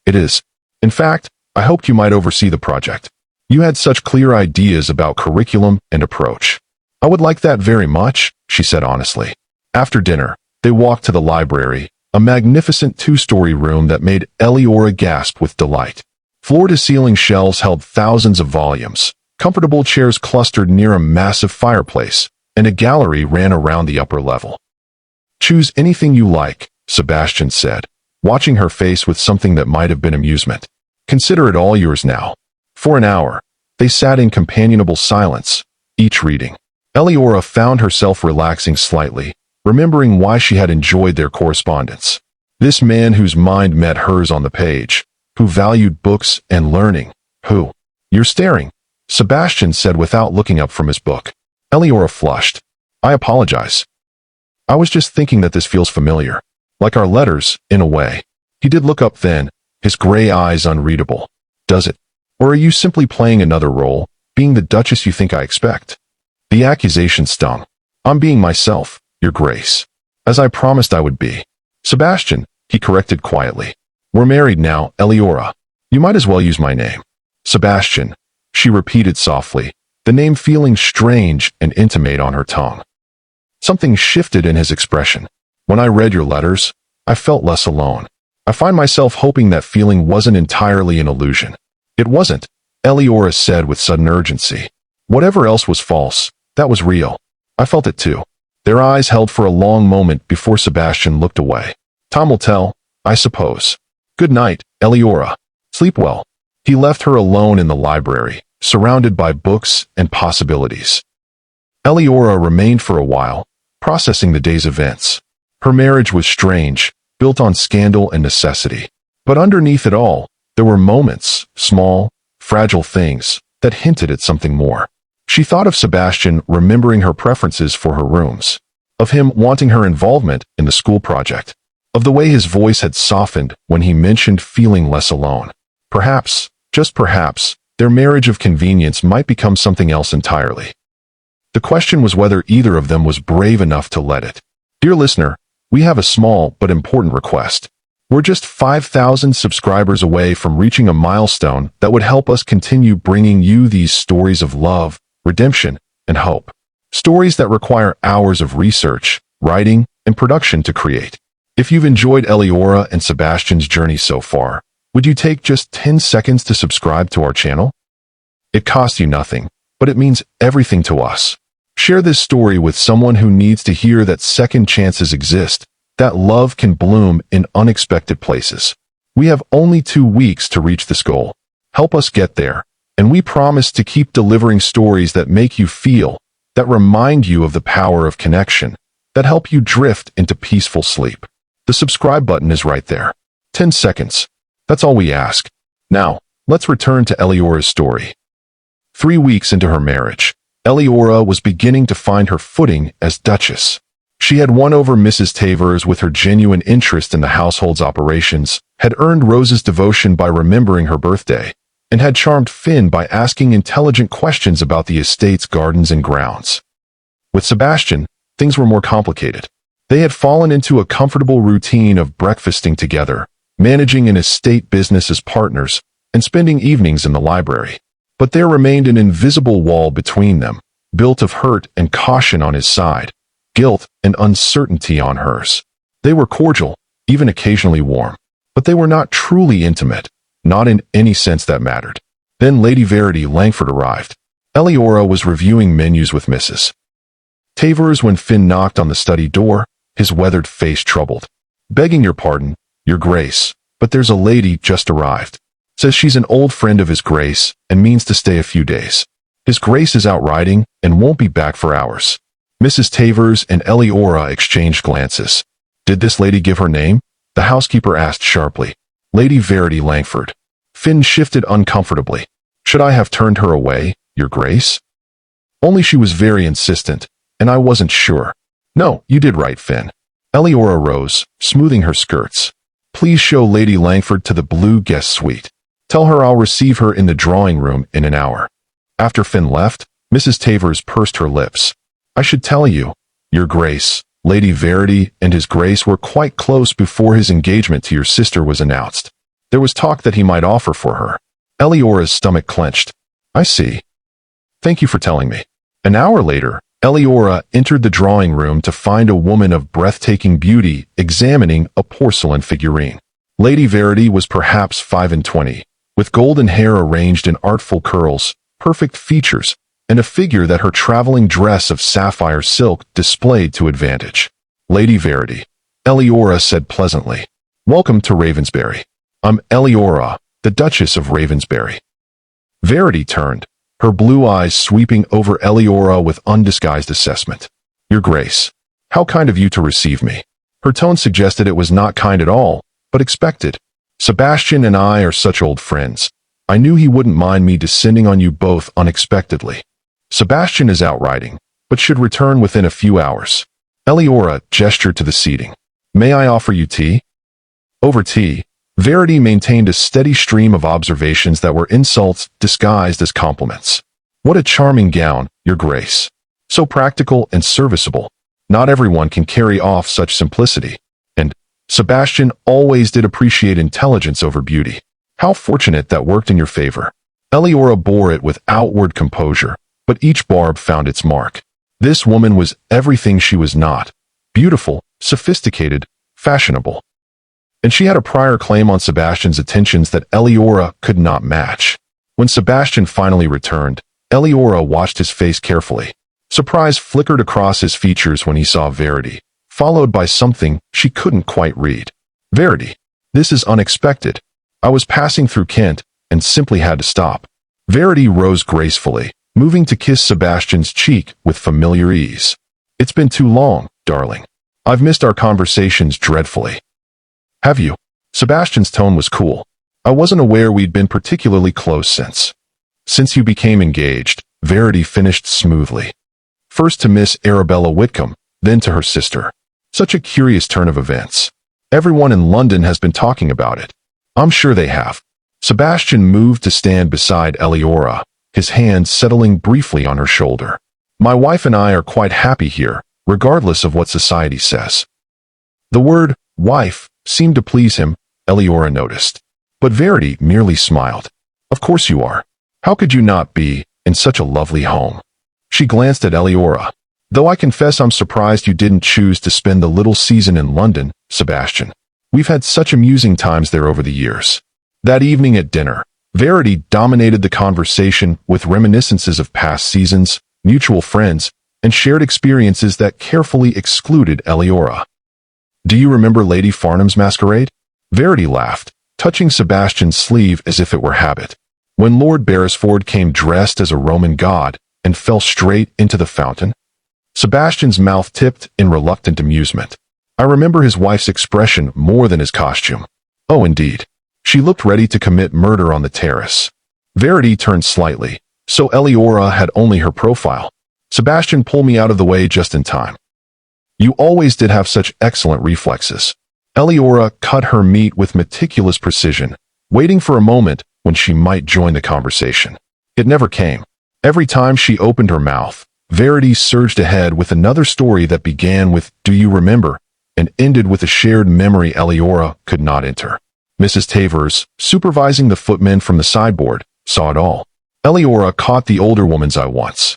It is. In fact, I hoped you might oversee the project. You had such clear ideas about curriculum and approach. I would like that very much, she said honestly. After dinner, they walked to the library, a magnificent two-story room that made Eleora gasp with delight. Floor-to-ceiling shelves held thousands of volumes, comfortable chairs clustered near a massive fireplace, and a gallery ran around the upper level. Choose anything you like, Sebastian said, watching her face with something that might have been amusement. Consider it all yours now. For an hour, they sat in companionable silence, each reading. Eleora found herself relaxing slightly, remembering why she had enjoyed their correspondence. This man whose mind met hers on the page, who valued books and learning, who... You're staring, Sebastian said without looking up from his book. Eleora flushed. I apologize. I was just thinking that this feels familiar. Like our letters, in a way. He did look up then, his gray eyes unreadable. Does it? Or are you simply playing another role, being the duchess you think I expect? The accusation stung. I'm being myself, Your Grace. As I promised I would be. Sebastian, he corrected quietly. We're married now, Eleora. You might as well use my name. Sebastian, she repeated softly, the name feeling strange and intimate on her tongue. Something shifted in his expression. When I read your letters, I felt less alone. I find myself hoping that feeling wasn't entirely an illusion. It wasn't, Eleora said with sudden urgency. Whatever else was false, that was real. I felt it too. Their eyes held for a long moment before Sebastian looked away. Time will tell, I suppose. Good night, Eleora. Sleep well. He left her alone in the library, surrounded by books and possibilities. Eleora remained for a while, processing the day's events. Her marriage was strange, built on scandal and necessity. But underneath it all, there were moments, small, fragile things, that hinted at something more. She thought of Sebastian remembering her preferences for her rooms, of him wanting her involvement in the school project, of the way his voice had softened when he mentioned feeling less alone. Perhaps, just perhaps, their marriage of convenience might become something else entirely. The question was whether either of them was brave enough to let it. Dear listener, we have a small but important request. We're just 5,000 subscribers away from reaching a milestone that would help us continue bringing you these stories of love, redemption, and hope. Stories that require hours of research, writing, and production to create. If you've enjoyed Eleora and Sebastian's journey so far, would you take just 10 seconds to subscribe to our channel? It costs you nothing, but it means everything to us. Share this story with someone who needs to hear that second chances exist, that love can bloom in unexpected places. We have only 2 weeks to reach this goal. Help us get there, and we promise to keep delivering stories that make you feel, that remind you of the power of connection, that help you drift into peaceful sleep. The subscribe button is right there. 10 seconds. That's all we ask. Now, let's return to Eleora's story. 3 weeks into her marriage, Eleora was beginning to find her footing as Duchess. She had won over Mrs. Tavers with her genuine interest in the household's operations, had earned Rose's devotion by remembering her birthday, and had charmed Finn by asking intelligent questions about the estate's gardens and grounds. With Sebastian, things were more complicated. They had fallen into a comfortable routine of breakfasting together, managing an estate business as partners, and spending evenings in the library. But there remained an invisible wall between them, built of hurt and caution on his side, guilt and uncertainty on hers. They were cordial, even occasionally warm, but they were not truly intimate, not in any sense that mattered. Then Lady Verity Langford arrived. Eleora was reviewing menus with Mrs. Tavers when Finn knocked on the study door, his weathered face troubled. "Begging your pardon, Your Grace, but there's a lady just arrived. Says she's an old friend of His Grace and means to stay a few days. His Grace is out riding and won't be back for hours." Mrs. Tavers and Eleora exchanged glances. "Did this lady give her name?" the housekeeper asked sharply. "Lady Verity Langford." Finn shifted uncomfortably. "Should I have turned her away, Your Grace?" "Only she was very insistent, and I wasn't sure." "No, you did right, Finn." Eleora rose, smoothing her skirts. "Please show Lady Langford to the blue guest suite. Tell her I'll receive her in the drawing room in an hour." After Finn left, Mrs. Tavers pursed her lips. "I should tell you, Your Grace, Lady Verity and His Grace were quite close before his engagement to your sister was announced. There was talk that he might offer for her." Eleora's stomach clenched. "I see. Thank you for telling me." An hour later, Eleora entered the drawing room to find a woman of breathtaking beauty examining a porcelain figurine. Lady Verity was perhaps 25, with golden hair arranged in artful curls, perfect features, and a figure that her traveling dress of sapphire silk displayed to advantage. "Lady Verity," Eleora said pleasantly. "Welcome to Ravensbury. I'm Eleora, the Duchess of Ravensbury." Verity turned, her blue eyes sweeping over Eleora with undisguised assessment. "Your Grace, how kind of you to receive me." Her tone suggested it was not kind at all, but expected. "Sebastian and I are such old friends. I knew he wouldn't mind me descending on you both unexpectedly. Sebastian is out riding, but should return within a few hours." Eleora gestured to the seating. "May I offer you tea?" Over tea, Verity maintained a steady stream of observations that were insults disguised as compliments. "What a charming gown, Your Grace. So practical and serviceable. Not everyone can carry off such simplicity. And Sebastian always did appreciate intelligence over beauty. How fortunate that worked in your favor." Eleora bore it with outward composure, but each barb found its mark. This woman was everything she was not: beautiful, sophisticated, fashionable. And she had a prior claim on Sebastian's attentions that Eleora could not match. When Sebastian finally returned, Eleora watched his face carefully. Surprise flickered across his features when he saw Verity, followed by something she couldn't quite read. "Verity, this is unexpected. I was passing through Kent and simply had to stop." Verity rose gracefully, moving to kiss Sebastian's cheek with familiar ease. "It's been too long, darling. I've missed our conversations dreadfully." "Have you?" Sebastian's tone was cool. "I wasn't aware we'd been particularly close since you became engaged," Verity finished smoothly. "First to Miss Arabella Whitcombe, then to her sister. Such a curious turn of events. Everyone in London has been talking about it." "I'm sure they have." Sebastian moved to stand beside Eleora, his hand settling briefly on her shoulder. "My wife and I are quite happy here, regardless of what society says." The word wife seemed to please him, Eleora noticed. But Verity merely smiled. Of course you are. How could you not be, in such a lovely home? She glanced at Eleora. Though I confess I'm surprised you didn't choose to spend the little season in London, Sebastian. We've had such amusing times there over the years. That evening at dinner, Verity dominated the conversation with reminiscences of past seasons, mutual friends, and shared experiences that carefully excluded Eleora. Do you remember Lady Farnham's masquerade? Verity laughed, touching Sebastian's sleeve as if it were habit. When Lord Beresford came dressed as a Roman god and fell straight into the fountain? Sebastian's mouth tipped in reluctant amusement. I remember his wife's expression more than his costume. Oh, indeed. She looked ready to commit murder on the terrace. Verity turned slightly, so Eleora had only her profile. Sebastian pulled me out of the way just in time. You always did have such excellent reflexes. Eleora cut her meat with meticulous precision, waiting for a moment when she might join the conversation. It never came. Every time she opened her mouth, Verity surged ahead with another story that began with, "Do you remember?" and ended with a shared memory Eleora could not enter. Mrs. Tavers, supervising the footmen from the sideboard, saw it all. Eleora caught the older woman's eye once.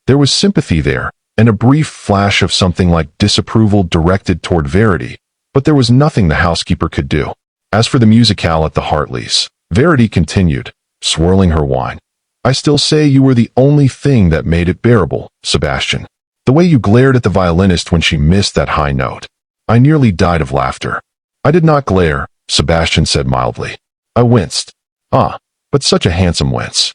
There was sympathy there, and a brief flash of something like disapproval directed toward Verity, but there was nothing the housekeeper could do. As for the musicale at the Hartleys, Verity continued, swirling her wine. I still say you were the only thing that made it bearable, Sebastian. The way you glared at the violinist when she missed that high note. I nearly died of laughter. I did not glare, Sebastian said mildly. I winced. Ah, but such a handsome wince.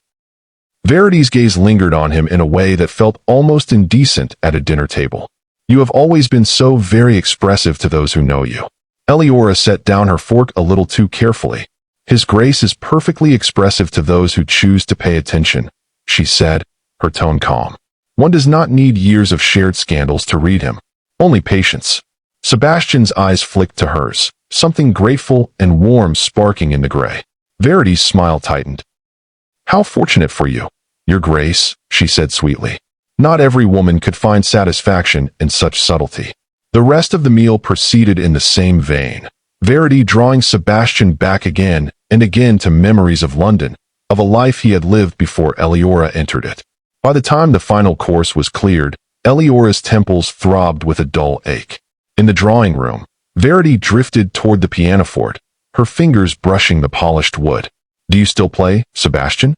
Verity's gaze lingered on him in a way that felt almost indecent at a dinner table. You have always been so very expressive to those who know you. Eleora set down her fork a little too carefully. His grace is perfectly expressive to those who choose to pay attention, she said, her tone calm. One does not need years of shared scandals to read him. Only patience. Sebastian's eyes flicked to hers, something grateful and warm sparking in the gray. Verity's smile tightened. How fortunate for you, Your Grace, she said sweetly. Not every woman could find satisfaction in such subtlety. The rest of the meal proceeded in the same vein, Verity drawing Sebastian back again and again to memories of London, of a life he had lived before Eleora entered it. By the time the final course was cleared, Eleora's temples throbbed with a dull ache. In the drawing room, Verity drifted toward the pianoforte, her fingers brushing the polished wood. Do you still play, Sebastian?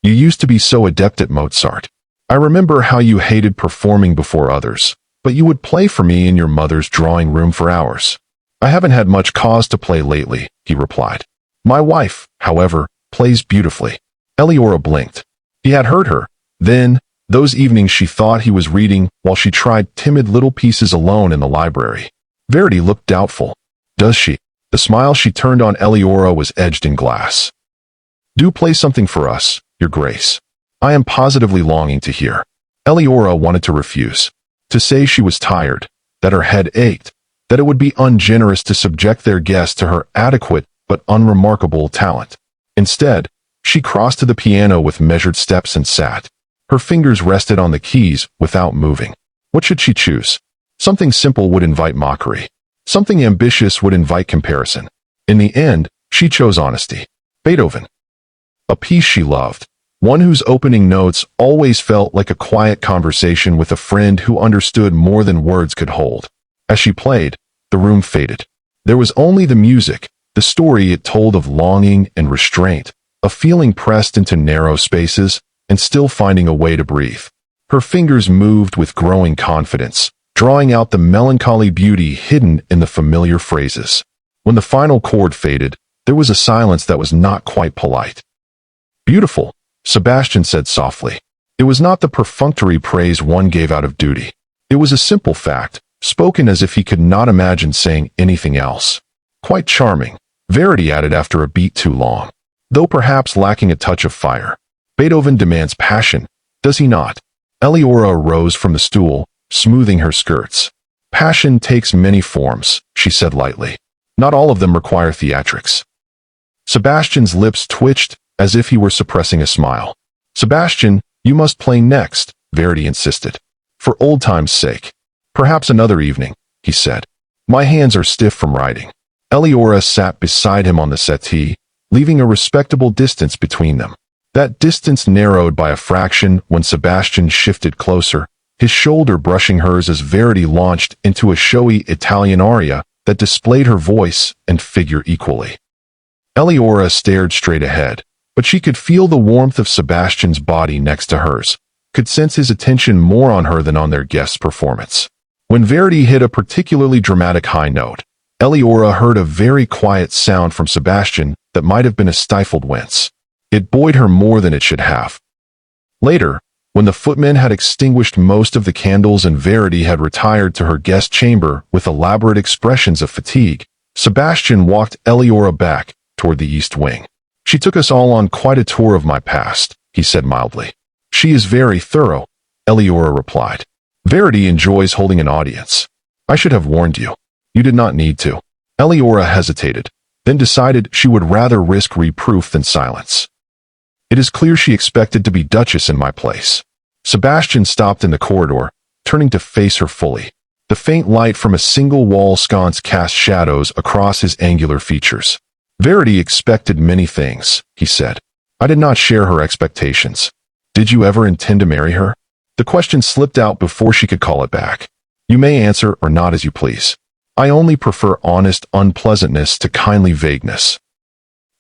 You used to be so adept at Mozart. I remember how you hated performing before others, but you would play for me in your mother's drawing room for hours. I haven't had much cause to play lately, he replied. My wife, however, plays beautifully. Eleora blinked. He had heard her. Then, those evenings she thought he was reading while she tried timid little pieces alone in the library. Verity looked doubtful. Does she? The smile she turned on Eleora was edged in glass. Do play something for us, Your Grace. I am positively longing to hear. Eleora wanted to refuse. To say she was tired, that her head ached, that it would be ungenerous to subject their guest to her adequate but unremarkable talent. Instead, she crossed to the piano with measured steps and sat. Her fingers rested on the keys without moving. What should she choose? Something simple would invite mockery. Something ambitious would invite comparison. In the end, she chose honesty. Beethoven. A piece she loved. One whose opening notes always felt like a quiet conversation with a friend who understood more than words could hold. As she played, the room faded. There was only the music, the story it told of longing and restraint, of feeling pressed into narrow spaces and still finding a way to breathe. Her fingers moved with growing confidence, drawing out the melancholy beauty hidden in the familiar phrases. When the final chord faded, there was a silence that was not quite polite. Beautiful, Sebastian said softly. It was not the perfunctory praise one gave out of duty. It was a simple fact, spoken as if he could not imagine saying anything else. Quite charming, Verity added after a beat too long, though perhaps lacking a touch of fire. Beethoven demands passion, does he not? Eleora rose from the stool, smoothing her skirts. Passion takes many forms, she said lightly. Not all of them require theatrics. Sebastian's lips twitched, as if he were suppressing a smile. Sebastian, you must play next, Verity insisted. For old time's sake. Perhaps another evening, he said. My hands are stiff from writing. Eleora sat beside him on the settee, leaving a respectable distance between them. That distance narrowed by a fraction when Sebastian shifted closer, his shoulder brushing hers as Verity launched into a showy Italian aria that displayed her voice and figure equally. Eleora stared straight ahead, but she could feel the warmth of Sebastian's body next to hers, could sense his attention more on her than on their guest's performance. When Verity hit a particularly dramatic high note, Eleora heard a very quiet sound from Sebastian that might have been a stifled wince. It buoyed her more than it should have. Later, when the footmen had extinguished most of the candles and Verity had retired to her guest chamber with elaborate expressions of fatigue, Sebastian walked Eleora back toward the east wing. "She took us all on quite a tour of my past," he said mildly. "She is very thorough," Eleora replied. "Verity enjoys holding an audience. I should have warned you. You did not need to." Eleora hesitated, then decided she would rather risk reproof than silence. "It is clear she expected to be Duchess in my place." Sebastian stopped in the corridor, turning to face her fully. The faint light from a single wall sconce cast shadows across his angular features. "Verity expected many things," he said. "I did not share her expectations. Did you ever intend to marry her?" The question slipped out before she could call it back. "You may answer or not as you please. I only prefer honest unpleasantness to kindly vagueness."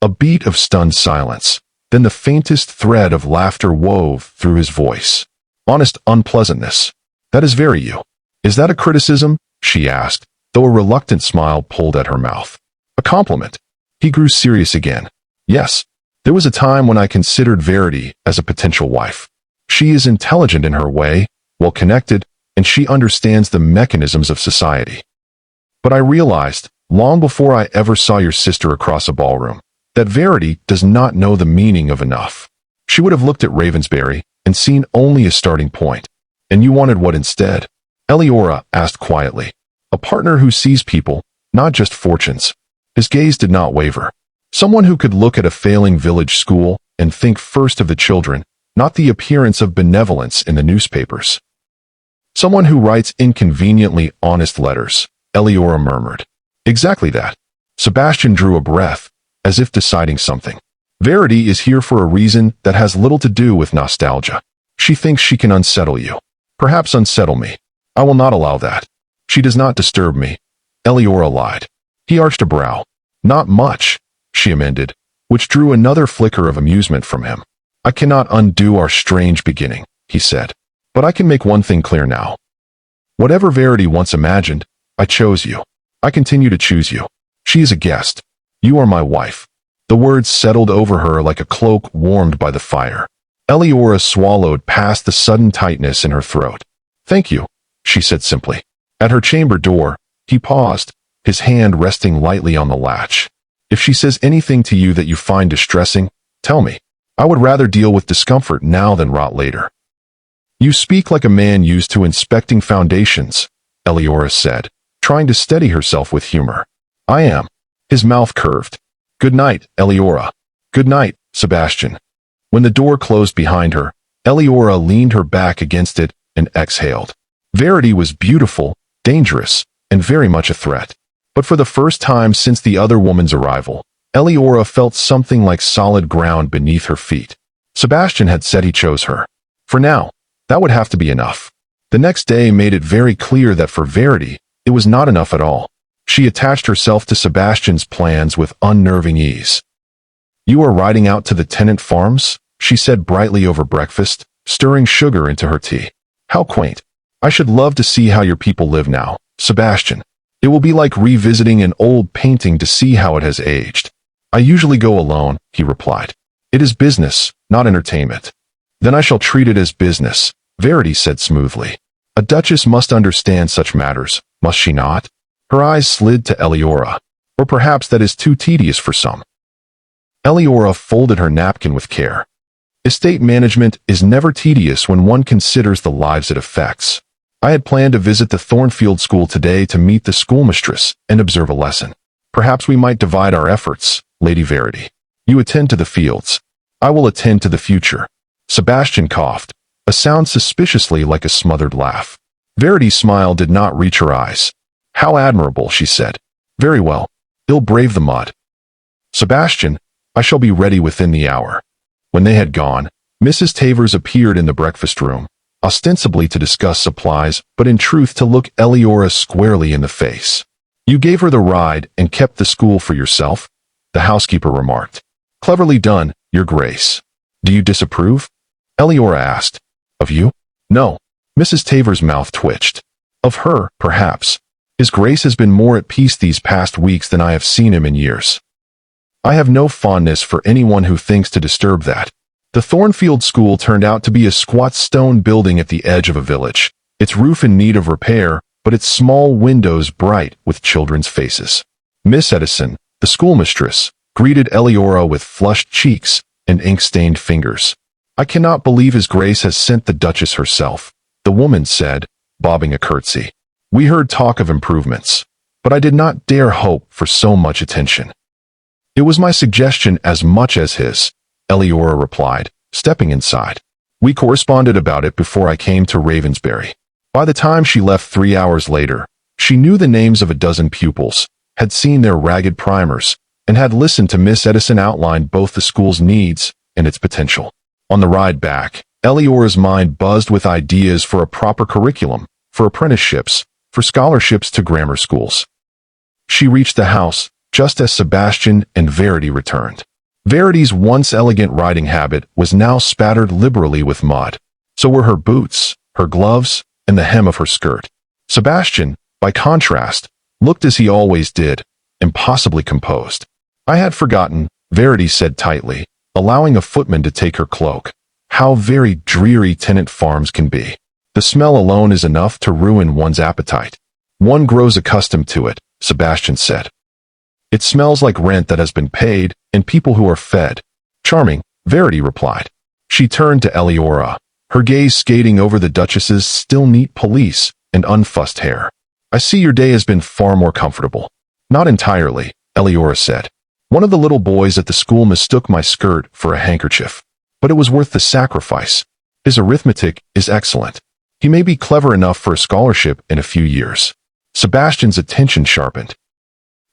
A beat of stunned silence, then the faintest thread of laughter wove through his voice. "Honest unpleasantness. That is very you. Is that a criticism?" she asked, though a reluctant smile pulled at her mouth. "A compliment." He grew serious again. "Yes. There was a time when I considered Verity as a potential wife. She is intelligent in her way, well-connected, and she understands the mechanisms of society. But I realized, long before I ever saw your sister across a ballroom, that Verity does not know the meaning of enough. She would have looked at Ravensbury and seen only a starting point. And you wanted what instead?" Eleora asked quietly. "A partner who sees people, not just fortunes." His gaze did not waver. "Someone who could look at a failing village school and think first of the children, not the appearance of benevolence in the newspapers." "Someone who writes inconveniently honest letters," Eleora murmured. "Exactly that." Sebastian drew a breath, as if deciding something. "Verity is here for a reason that has little to do with nostalgia. She thinks she can unsettle you. Perhaps unsettle me. I will not allow that. She does not disturb me." Eleora lied. He arched a brow. "Not much," she amended, which drew another flicker of amusement from him. "I cannot undo our strange beginning," he said. "But I can make one thing clear now. Whatever Verity once imagined, I chose you. I continue to choose you. She is a guest. You are my wife." The words settled over her like a cloak warmed by the fire. Eleora swallowed past the sudden tightness in her throat. "Thank you," she said simply. At her chamber door, he paused, his hand resting lightly on the latch. "If she says anything to you that you find distressing, tell me. I would rather deal with discomfort now than rot later." "You speak like a man used to inspecting foundations," Eleora said, trying to steady herself with humor. "I am." His mouth curved. "Good night, Eleora." "Good night, Sebastian." When the door closed behind her, Eleora leaned her back against it and exhaled. Verity was beautiful, dangerous, and very much a threat. But for the first time since the other woman's arrival, Eleora felt something like solid ground beneath her feet. Sebastian had said he chose her. For now, that would have to be enough. The next day made it very clear that for Verity, it was not enough at all. She attached herself to Sebastian's plans with unnerving ease. "You are riding out to the tenant farms?" she said brightly over breakfast, stirring sugar into her tea. "How quaint. I should love to see how your people live now, Sebastian. It will be like revisiting an old painting to see how it has aged." "I usually go alone," he replied. "It is business, not entertainment." "Then I shall treat it as business," Verity said smoothly. "A duchess must understand such matters, must she not?" Her eyes slid to Eleora. "Or perhaps that is too tedious for some." Eleora folded her napkin with care. "Estate management is never tedious when one considers the lives it affects. I had planned to visit the Thornfield School today to meet the schoolmistress and observe a lesson. Perhaps we might divide our efforts, Lady Verity. You attend to the fields. I will attend to the future." Sebastian coughed, a sound suspiciously like a smothered laugh. Verity's smile did not reach her eyes. "How admirable," she said. "Very well. He'll brave the mud. Sebastian, I shall be ready within the hour. When they had gone, Mrs. Tavers appeared in the breakfast room, ostensibly to discuss supplies, but in truth to look Eleora squarely in the face. You gave her the ride and kept the school for yourself? The housekeeper remarked. Cleverly done, Your Grace. Do you disapprove? Eleora asked. Of you? No. Mrs. Tavers' mouth twitched. Of her, perhaps. His Grace has been more at peace these past weeks than I have seen him in years. I have no fondness for anyone who thinks to disturb that. The Thornfield School turned out to be a squat stone building at the edge of a village, its roof in need of repair, but its small windows bright with children's faces. Miss Edison, the schoolmistress, greeted Eleora with flushed cheeks and ink-stained fingers. I cannot believe His Grace has sent the Duchess herself, the woman said, bobbing a curtsy. We heard talk of improvements, but I did not dare hope for so much attention. It was my suggestion as much as his, Eleora replied, stepping inside. We corresponded about it before I came to Ravensbury. By the time she left 3 hours later, she knew the names of a dozen pupils, had seen their ragged primers, and had listened to Miss Edison outline both the school's needs and its potential. On the ride back, Eleora's mind buzzed with ideas for a proper curriculum, for apprenticeships, for scholarships to grammar schools. She reached the house just as Sebastian and Verity returned. Verity's once elegant riding habit was now spattered liberally with mud. So were her boots, her gloves, and the hem of her skirt. Sebastian, by contrast, looked as he always did, impossibly composed. I had forgotten, Verity said tightly, allowing a footman to take her cloak. How very dreary tenant farms can be. The smell alone is enough to ruin one's appetite. One grows accustomed to it, Sebastian said. It smells like rent that has been paid, and people who are fed. Charming, Verity replied. She turned to Eleora, her gaze skating over the Duchess's still neat pelisse and unfussed hair. I see your day has been far more comfortable. Not entirely, Eleora said. One of the little boys at the school mistook my skirt for a handkerchief. But it was worth the sacrifice. His arithmetic is excellent. He may be clever enough for a scholarship in a few years. Sebastian's attention sharpened.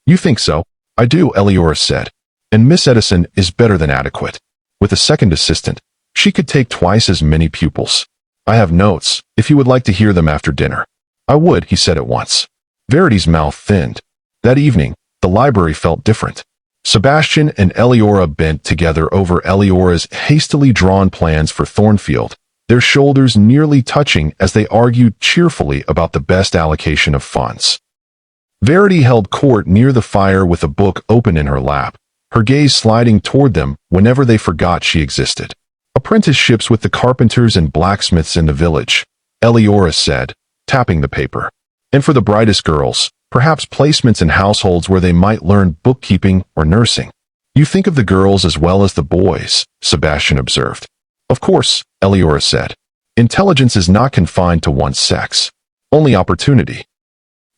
You think so? I do, Eleora said. And Miss Edison is better than adequate. With a second assistant, she could take twice as many pupils. I have notes, if you would like to hear them after dinner. I would, he said at once. Verity's mouth thinned. That evening, the library felt different. Sebastian and Eleora bent together over Eleora's hastily drawn plans for Thornfield, their shoulders nearly touching as they argued cheerfully about the best allocation of funds. Verity held court near the fire with a book open in her lap, her gaze sliding toward them whenever they forgot she existed. Apprenticeships with the carpenters and blacksmiths in the village, Eleora said, tapping the paper. And for the brightest girls, perhaps placements in households where they might learn bookkeeping or nursing. You think of the girls as well as the boys, Sebastian observed. Of course, Eleora said. Intelligence is not confined to one sex. Only opportunity.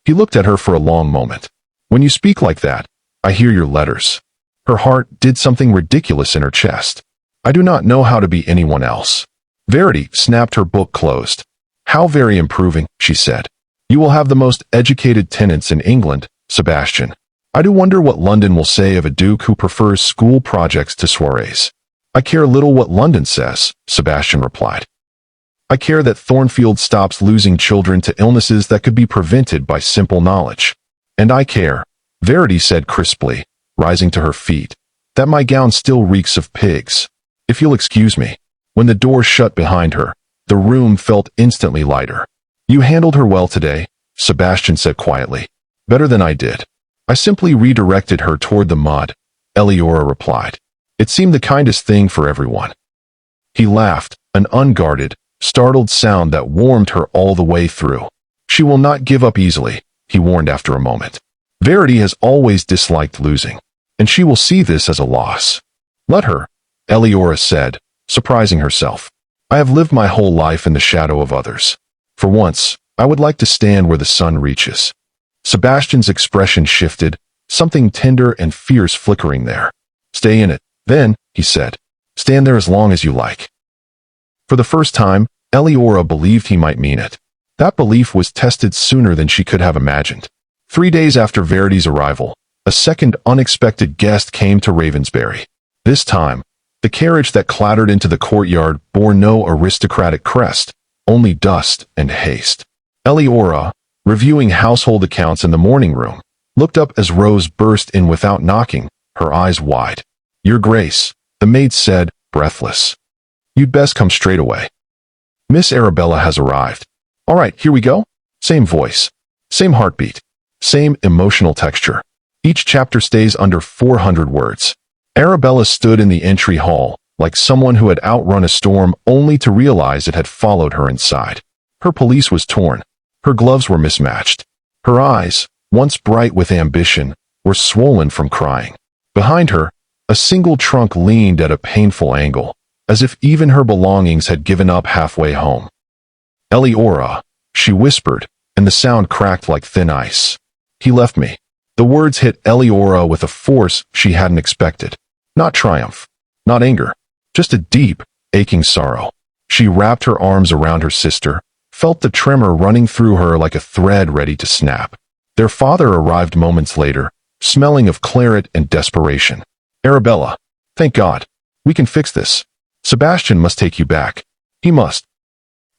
He looked at her for a long moment. When you speak like that, I hear your letters. Her heart did something ridiculous in her chest. I do not know how to be anyone else. Verity snapped her book closed. How very improving, she said. You will have the most educated tenants in England, Sebastian. I do wonder what London will say of a duke who prefers school projects to soirees. I care little what London says, Sebastian replied. I care that Thornfield stops losing children to illnesses that could be prevented by simple knowledge. And I care, Verity said crisply, rising to her feet, that my gown still reeks of pigs. If you'll excuse me. When the door shut behind her, the room felt instantly lighter. You handled her well today, Sebastian said quietly. Better than I did. I simply redirected her toward the mud, Eleora replied. It seemed the kindest thing for everyone. He laughed, an unguarded, startled sound that warmed her all the way through. She will not give up easily, he warned after a moment. Verity has always disliked losing, and she will see this as a loss. Let her, Eleora said, surprising herself. I have lived my whole life in the shadow of others. For once, I would like to stand where the sun reaches. Sebastian's expression shifted, something tender and fierce flickering there. Stay in it, then, he said. Stand there as long as you like. For the first time, Eleora believed he might mean it. That belief was tested sooner than she could have imagined. 3 days after Verity's arrival, a second unexpected guest came to Ravensbury. This time, the carriage that clattered into the courtyard bore no aristocratic crest, only dust and haste. Eleora, reviewing household accounts in the morning room, looked up as Rose burst in without knocking, her eyes wide. "Your Grace," the maid said, breathless. "You'd best come straight away. Miss Arabella has arrived." "All right, here we go." Same voice, same heartbeat, same emotional texture. Each chapter stays under 400 words. Arabella stood in the entry hall, like someone who had outrun a storm only to realize it had followed her inside. Her pelisse was torn. Her gloves were mismatched. Her eyes, once bright with ambition, were swollen from crying. Behind her, a single trunk leaned at a painful angle, as if even her belongings had given up halfway home. "Eleora," she whispered, and the sound cracked like thin ice. "He left me." The words hit Eleora with a force she hadn't expected. Not triumph, not anger, just a deep, aching sorrow. She wrapped her arms around her sister, felt the tremor running through her like a thread ready to snap. Their father arrived moments later, smelling of claret and desperation. "Arabella, thank God. We can fix this. Sebastian must take you back. He must."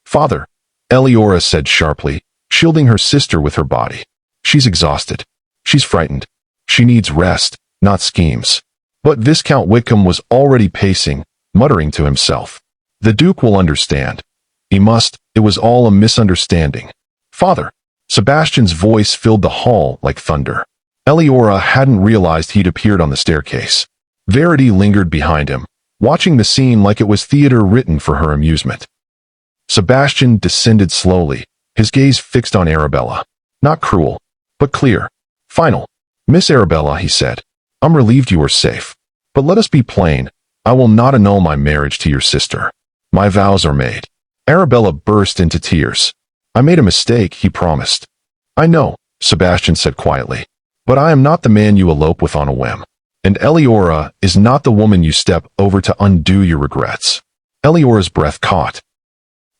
"Father," Eleora said sharply, shielding her sister with her body. "She's exhausted. She's frightened. She needs rest, not schemes." But Viscount Whitcombe was already pacing, muttering to himself. "The Duke will understand. He must. It was all a misunderstanding." "Father!" Sebastian's voice filled the hall like thunder. Eleora hadn't realized he'd appeared on the staircase. Verity lingered behind him, watching the scene like it was theater written for her amusement. Sebastian descended slowly, his gaze fixed on Arabella. Not cruel, but clear. "Final. Miss Arabella," he said, "I'm relieved you are safe. But let us be plain, I will not annul my marriage to your sister. My vows are made." Arabella burst into tears. "I made a mistake," he promised. "I know," Sebastian said quietly, "but I am not the man you elope with on a whim. And Eleora is not the woman you step over to undo your regrets." Eleora's breath caught.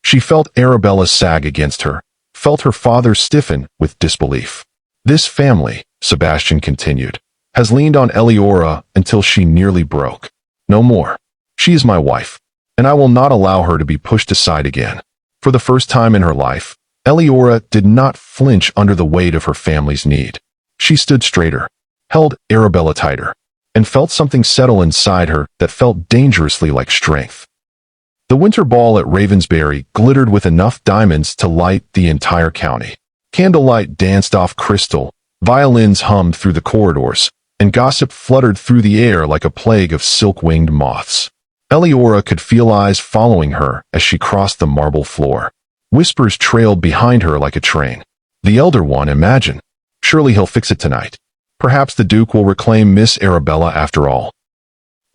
She felt Arabella sag against her, felt her father stiffen with disbelief. "This family," Sebastian continued, "has leaned on Eleora until she nearly broke. No more. She is my wife, and I will not allow her to be pushed aside again." For the first time in her life, Eleora did not flinch under the weight of her family's need. She stood straighter, held Arabella tighter, and felt something settle inside her that felt dangerously like strength. The winter ball at Ravensbury glittered with enough diamonds to light the entire county. Candlelight danced off crystal, violins hummed through the corridors, and gossip fluttered through the air like a plague of silk-winged moths. Eleora could feel eyes following her as she crossed the marble floor. Whispers trailed behind her like a train. "The elder one, imagine. Surely he'll fix it tonight. Perhaps the Duke will reclaim Miss Arabella after all."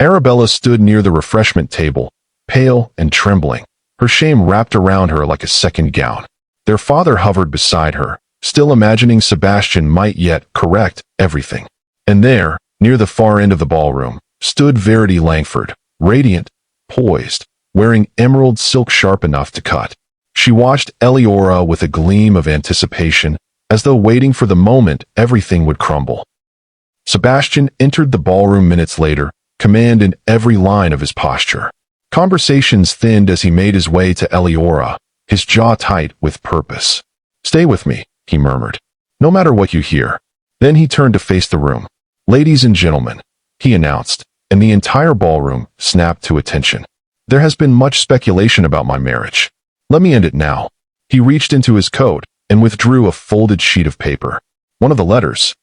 Arabella stood near the refreshment table, pale and trembling, her shame wrapped around her like a second gown. Their father hovered beside her, still imagining Sebastian might yet correct everything. And there, near the far end of the ballroom, stood Verity Langford, radiant, poised, wearing emerald silk sharp enough to cut. She watched Eleora with a gleam of anticipation, as though waiting for the moment everything would crumble. Sebastian entered the ballroom minutes later, command in every line of his posture. Conversations thinned as he made his way to Eleora, his jaw tight with purpose. "Stay with me," he murmured. "No matter what you hear." Then he turned to face the room. "Ladies and gentlemen," he announced, and the entire ballroom snapped to attention. "There has been much speculation about my marriage. Let me end it now." He reached into his coat and withdrew a folded sheet of paper. One of the letters.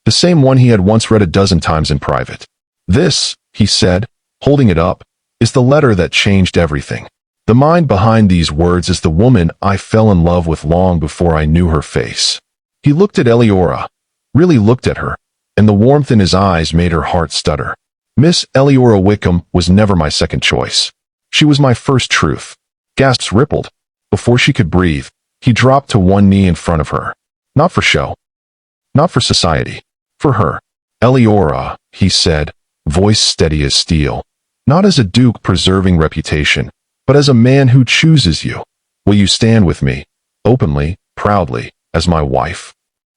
The same one he had once read a dozen times in private. "This," he said, holding it up, "is the letter that changed everything. The mind behind these words is the woman I fell in love with long before I knew her face." He looked at Eleora, really looked at her, and the warmth in his eyes made her heart stutter. "Miss Eleora Whitcombe was never my second choice. She was my first truth." Gasps rippled. Before she could breathe, he dropped to one knee in front of her. "Not for show. Not for society. For her." "Eleora," he said, voice steady as steel. "Not as a duke preserving reputation, but as a man who chooses you. Will you stand with me, openly, proudly, as my wife?"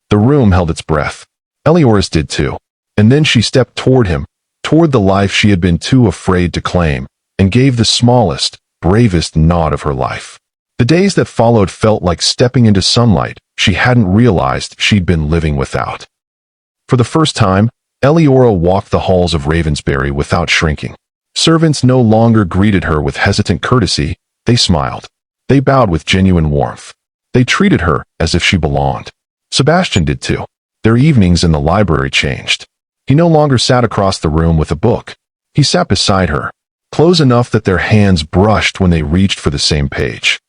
The room held its breath. Eleora's did too. And then she stepped toward him, toward the life she had been too afraid to claim, and gave the smallest, bravest nod of her life. The days that followed felt like stepping into sunlight she hadn't realized she'd been living without. For the first time, Eleora walked the halls of Ravensbury without shrinking. Servants no longer greeted her with hesitant courtesy, they smiled. They bowed with genuine warmth. They treated her as if she belonged. Sebastian did too. Their evenings in the library changed. He no longer sat across the room with a book. He sat beside her, close enough that their hands brushed when they reached for the same page.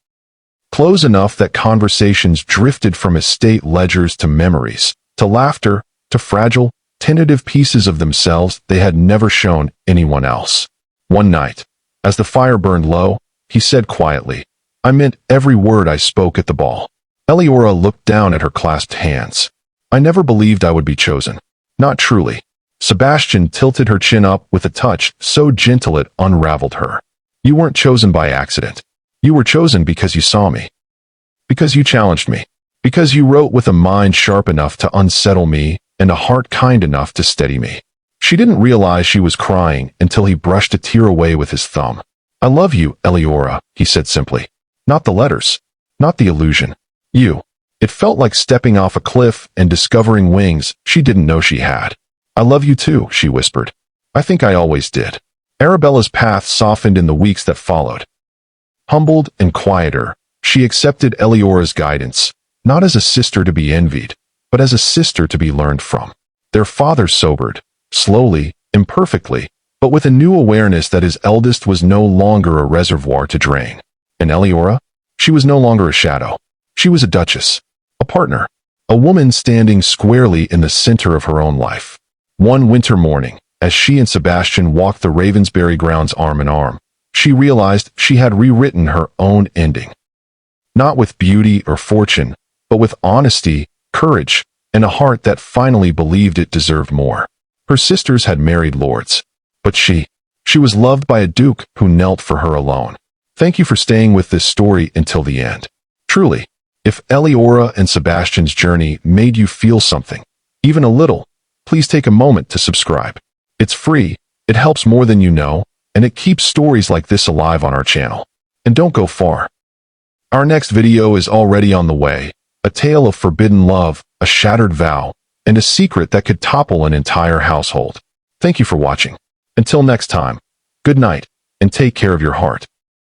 Close enough that conversations drifted from estate ledgers to memories, to laughter, to fragile, tentative pieces of themselves they had never shown anyone else. One night, as the fire burned low, he said quietly, "I meant every word I spoke at the ball." Eleora looked down at her clasped hands. "I never believed I would be chosen. Not truly." Sebastian tilted her chin up with a touch so gentle it unraveled her. "You weren't chosen by accident. You were chosen because you saw me. Because you challenged me. Because you wrote with a mind sharp enough to unsettle me and a heart kind enough to steady me." She didn't realize she was crying until he brushed a tear away with his thumb. "I love you, Eleora," he said simply. Not the letters. Not the illusion. You. It felt like stepping off a cliff and discovering wings she didn't know she had. "I love you too," she whispered. "I think I always did." Arabella's path softened in the weeks that followed. Humbled and quieter, she accepted Eleora's guidance, not as a sister to be envied, but as a sister to be learned from. Their father sobered, slowly, imperfectly, but with a new awareness that his eldest was no longer a reservoir to drain. And Eleora? She was no longer a shadow. She was a duchess, a partner, a woman standing squarely in the center of her own life. One winter morning, as she and Sebastian walked the Ravensbury grounds arm in arm, she realized she had rewritten her own ending. Not with beauty or fortune, but with honesty, courage, and a heart that finally believed it deserved more. Her sisters had married lords, but she was loved by a duke who knelt for her alone. Thank you for staying with this story until the end. Truly, if Eleora and Sebastian's journey made you feel something, even a little, please take a moment to subscribe. It's free, it helps more than you know, and it keeps stories like this alive on our channel. And don't go far. Our next video is already on the way, a tale of forbidden love, a shattered vow, and a secret that could topple an entire household. Thank you for watching. Until next time, good night, and take care of your heart.